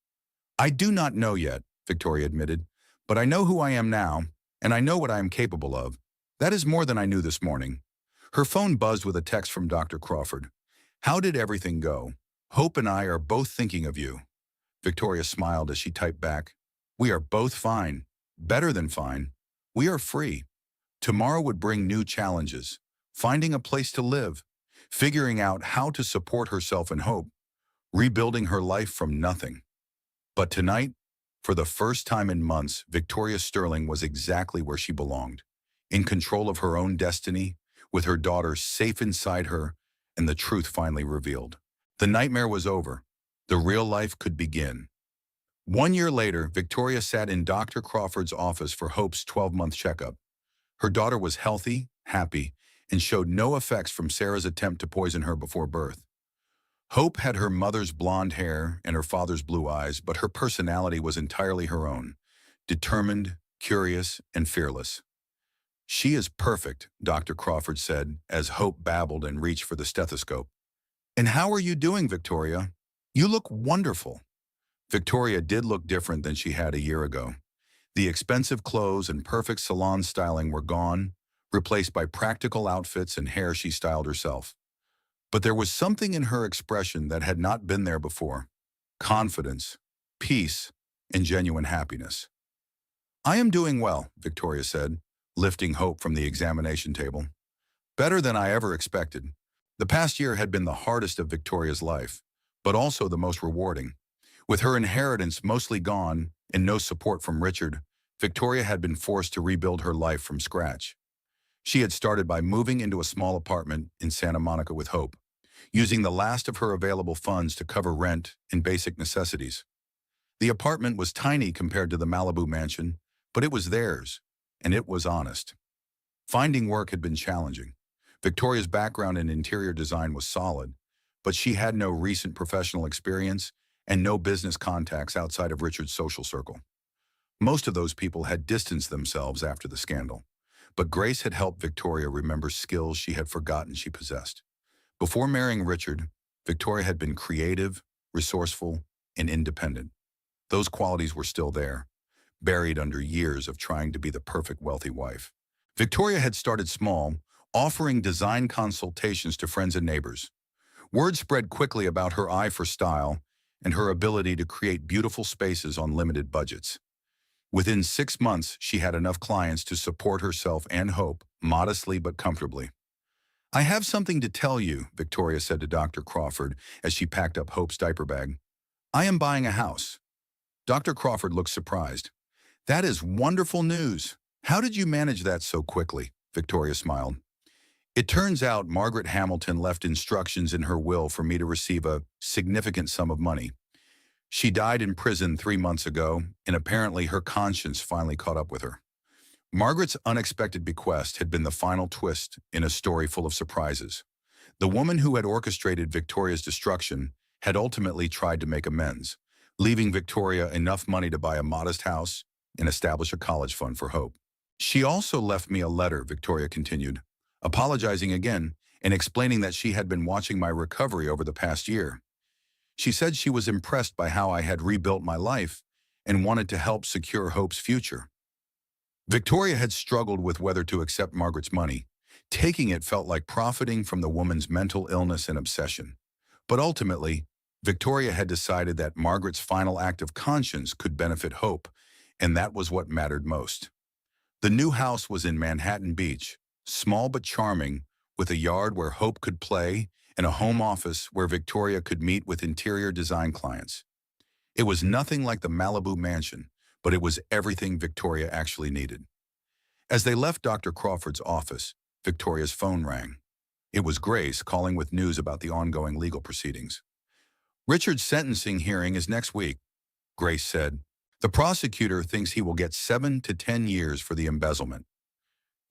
I do not know yet, Victoria admitted, but I know who I am now, and I know what I am capable of. That is more than I knew this morning. Her phone buzzed with a text from Dr. Crawford. How did everything go? Hope and I are both thinking of you. Victoria smiled as she typed back. We are both fine. Better than fine. We are free. Tomorrow would bring new challenges. Finding a place to live. Figuring out how to support herself and Hope. Rebuilding her life from nothing. But tonight, for the first time in months, Victoria Sterling was exactly where she belonged. In control of her own destiny, with her daughter safe inside her, and the truth finally revealed. The nightmare was over. The real life could begin. 1 year later, Victoria sat in Dr. Crawford's office for Hope's 12-month checkup. Her daughter was healthy, happy, and showed no effects from Sarah's attempt to poison her before birth. Hope had her mother's blonde hair and her father's blue eyes, but her personality was entirely her own, determined, curious, and fearless. She is perfect, Dr. Crawford said, as Hope babbled and reached for the stethoscope. And how are you doing, Victoria? You look wonderful. Victoria did look different than she had a year ago. The expensive clothes and perfect salon styling were gone, replaced by practical outfits and hair she styled herself. But there was something in her expression that had not been there before. Confidence, peace, and genuine happiness. I am doing well, Victoria said, lifting Hope from the examination table. Better than I ever expected. The past year had been the hardest of Victoria's life, but also the most rewarding. With her inheritance mostly gone and no support from Richard, Victoria had been forced to rebuild her life from scratch. She had started by moving into a small apartment in Santa Monica with Hope, using the last of her available funds to cover rent and basic necessities. The apartment was tiny compared to the Malibu mansion, but it was theirs, and it was honest. Finding work had been challenging. Victoria's background in interior design was solid, but she had no recent professional experience and no business contacts outside of Richard's social circle. Most of those people had distanced themselves after the scandal, but Grace had helped Victoria remember skills she had forgotten she possessed. Before marrying Richard, Victoria had been creative, resourceful, and independent. Those qualities were still there, buried under years of trying to be the perfect wealthy wife. Victoria had started small, offering design consultations to friends and neighbors. Word spread quickly about her eye for style and her ability to create beautiful spaces on limited budgets. Within 6 months, she had enough clients to support herself and Hope, modestly but comfortably. I have something to tell you, Victoria said to Dr. Crawford as she packed up Hope's diaper bag. I am buying a house. Dr. Crawford looked surprised. That is wonderful news. How did you manage that so quickly? Victoria smiled. It turns out Margaret Hamilton left instructions in her will for me to receive a significant sum of money. She died in prison 3 months ago, and apparently her conscience finally caught up with her. Margaret's unexpected bequest had been the final twist in a story full of surprises. The woman who had orchestrated Victoria's destruction had ultimately tried to make amends, leaving Victoria enough money to buy a modest house and establish a college fund for Hope. She also left me a letter, Victoria continued, apologizing again and explaining that she had been watching my recovery over the past year. She said she was impressed by how I had rebuilt my life and wanted to help secure Hope's future. Victoria had struggled with whether to accept Margaret's money. Taking it felt like profiting from the woman's mental illness and obsession. But ultimately, Victoria had decided that Margaret's final act of conscience could benefit Hope, and that was what mattered most. The new house was in Manhattan Beach, small but charming, with a yard where Hope could play and a home office where Victoria could meet with interior design clients. It was nothing like the Malibu mansion, but it was everything Victoria actually needed. As they left Dr. Crawford's office, Victoria's phone rang. It was Grace calling with news about the ongoing legal proceedings. Richard's sentencing hearing is next week, Grace said. The prosecutor thinks he will get 7 to 10 years for the embezzlement.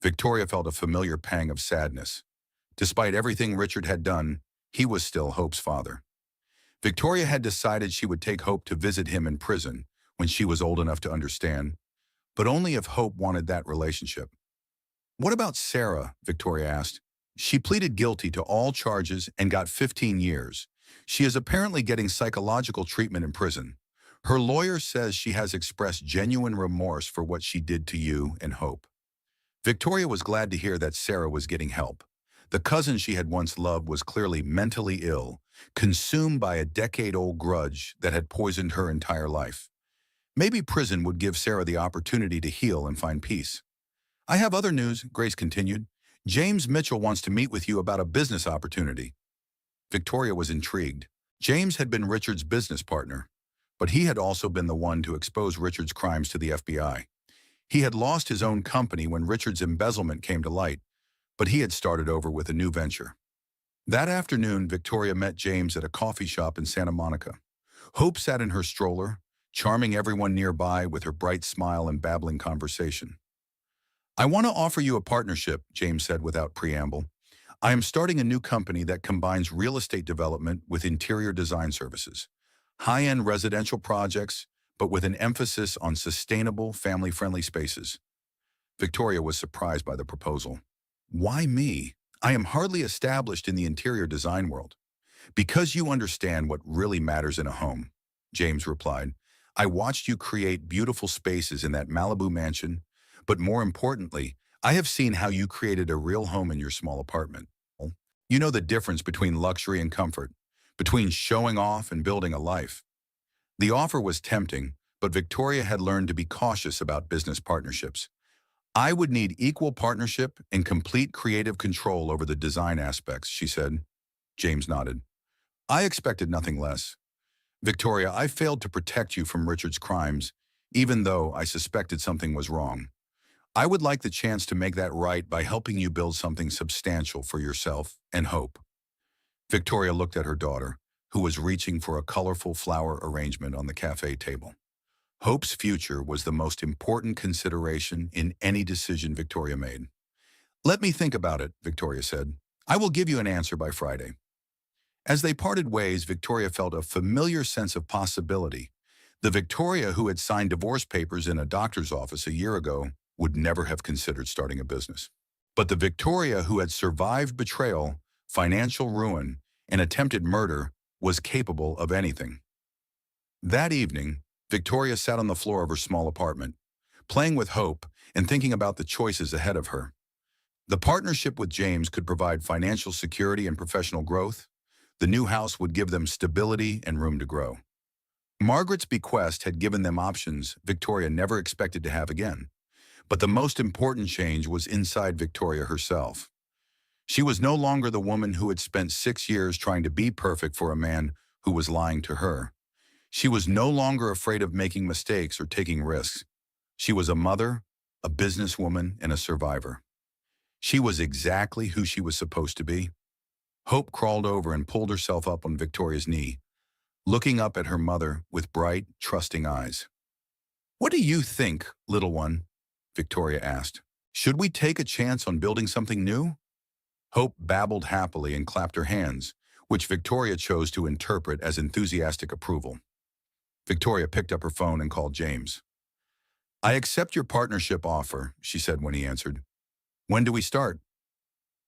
Victoria felt a familiar pang of sadness. Despite everything Richard had done, he was still Hope's father. Victoria had decided she would take Hope to visit him in prison when she was old enough to understand, but only if Hope wanted that relationship. What about Sarah? Victoria asked. She pleaded guilty to all charges and got 15 years. She is apparently getting psychological treatment in prison. Her lawyer says she has expressed genuine remorse for what she did to you and Hope. Victoria was glad to hear that Sarah was getting help. The cousin she had once loved was clearly mentally ill, consumed by a decade-old grudge that had poisoned her entire life. Maybe prison would give Sarah the opportunity to heal and find peace. I have other news, Grace continued. James Mitchell wants to meet with you about a business opportunity. Victoria was intrigued. James had been Richard's business partner, but he had also been the one to expose Richard's crimes to the FBI. He had lost his own company when Richard's embezzlement came to light, but he had started over with a new venture. That afternoon, Victoria met James at a coffee shop in Santa Monica. Hope sat in her stroller, charming everyone nearby with her bright smile and babbling conversation. I want to offer you a partnership, James said without preamble. I am starting a new company that combines real estate development with interior design services. High-end residential projects, but with an emphasis on sustainable, family-friendly spaces. Victoria was surprised by the proposal. Why me? I am hardly established in the interior design world. Because you understand what really matters in a home, James replied. I watched you create beautiful spaces in that Malibu mansion, but more importantly, I have seen how you created a real home in your small apartment. You know the difference between luxury and comfort, between showing off and building a life. The offer was tempting, but Victoria had learned to be cautious about business partnerships. I would need equal partnership and complete creative control over the design aspects, she said. James nodded. I expected nothing less. Victoria, I failed to protect you from Richard's crimes, even though I suspected something was wrong. I would like the chance to make that right by helping you build something substantial for yourself and Hope. Victoria looked at her daughter, who was reaching for a colorful flower arrangement on the cafe table. Hope's future was the most important consideration in any decision Victoria made. Let me think about it, Victoria said. I will give you an answer by Friday. As they parted ways, Victoria felt a familiar sense of possibility. The Victoria who had signed divorce papers in a doctor's office a year ago would never have considered starting a business. But the Victoria who had survived betrayal, financial ruin, and attempted murder was capable of anything. That evening, Victoria sat on the floor of her small apartment, playing with Hope and thinking about the choices ahead of her. The partnership with James could provide financial security and professional growth. The new house would give them stability and room to grow. Margaret's bequest had given them options Victoria never expected to have again. But the most important change was inside Victoria herself. She was no longer the woman who had spent 6 years trying to be perfect for a man who was lying to her. She was no longer afraid of making mistakes or taking risks. She was a mother, a businesswoman, and a survivor. She was exactly who she was supposed to be. Hope crawled over and pulled herself up on Victoria's knee, looking up at her mother with bright, trusting eyes. "What do you think, little one?" Victoria asked. "Should we take a chance on building something new?" Hope babbled happily and clapped her hands, which Victoria chose to interpret as enthusiastic approval. Victoria picked up her phone and called James. "I accept your partnership offer," she said when he answered. "When do we start?"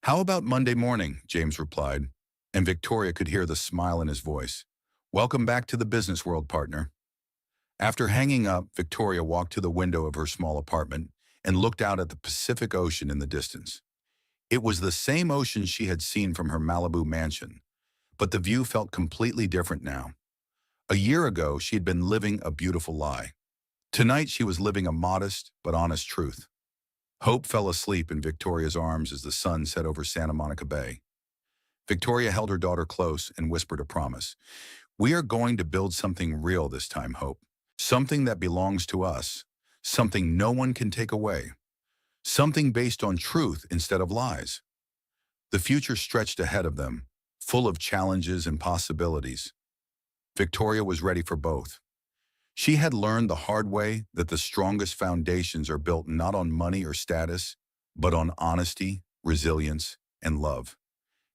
"How about Monday morning?" James replied, and Victoria could hear the smile in his voice. "Welcome back to the business world, partner." After hanging up, Victoria walked to the window of her small apartment and looked out at the Pacific Ocean in the distance. It was the same ocean she had seen from her Malibu mansion, But the view felt completely different now. A year ago, she had been living a beautiful lie. Tonight, she was living a modest but honest truth. Hope fell asleep in Victoria's arms as the sun set over Santa Monica Bay. Victoria held her daughter close and whispered a promise. "We are going to build something real this time, Hope. Something that belongs to us. Something no one can take away. Something based on truth instead of lies." The future stretched ahead of them, full of challenges and possibilities. Victoria was ready for both. She had learned the hard way that the strongest foundations are built not on money or status, but on honesty, resilience, and love.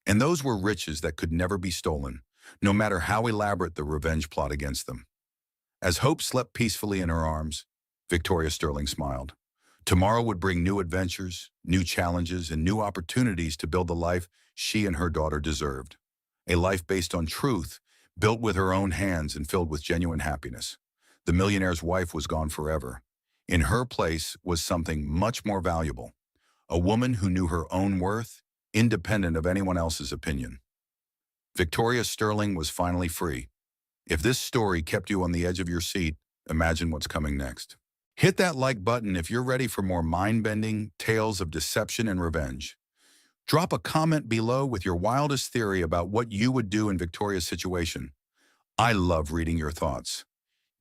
And those were riches that could never be stolen, no matter how elaborate the revenge plot against them. As Hope slept peacefully in her arms, Victoria Sterling smiled. Tomorrow would bring new adventures, new challenges, and new opportunities to build the life she and her daughter deserved. A life based on truth, built with her own hands and filled with genuine happiness. The millionaire's wife was gone forever. In her place was something much more valuable, a woman who knew her own worth, independent of anyone else's opinion. Victoria Sterling was finally free. If this story kept you on the edge of your seat, imagine what's coming next. Hit that like button if you're ready for more mind-bending tales of deception and revenge. Drop a comment below with your wildest theory about what you would do in Victoria's situation. I love reading your thoughts.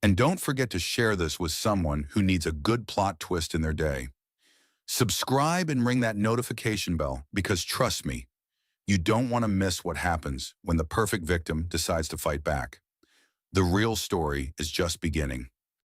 And don't forget to share this with someone who needs a good plot twist in their day. Subscribe and ring that notification bell because trust me, you don't want to miss what happens when the perfect victim decides to fight back. The real story is just beginning.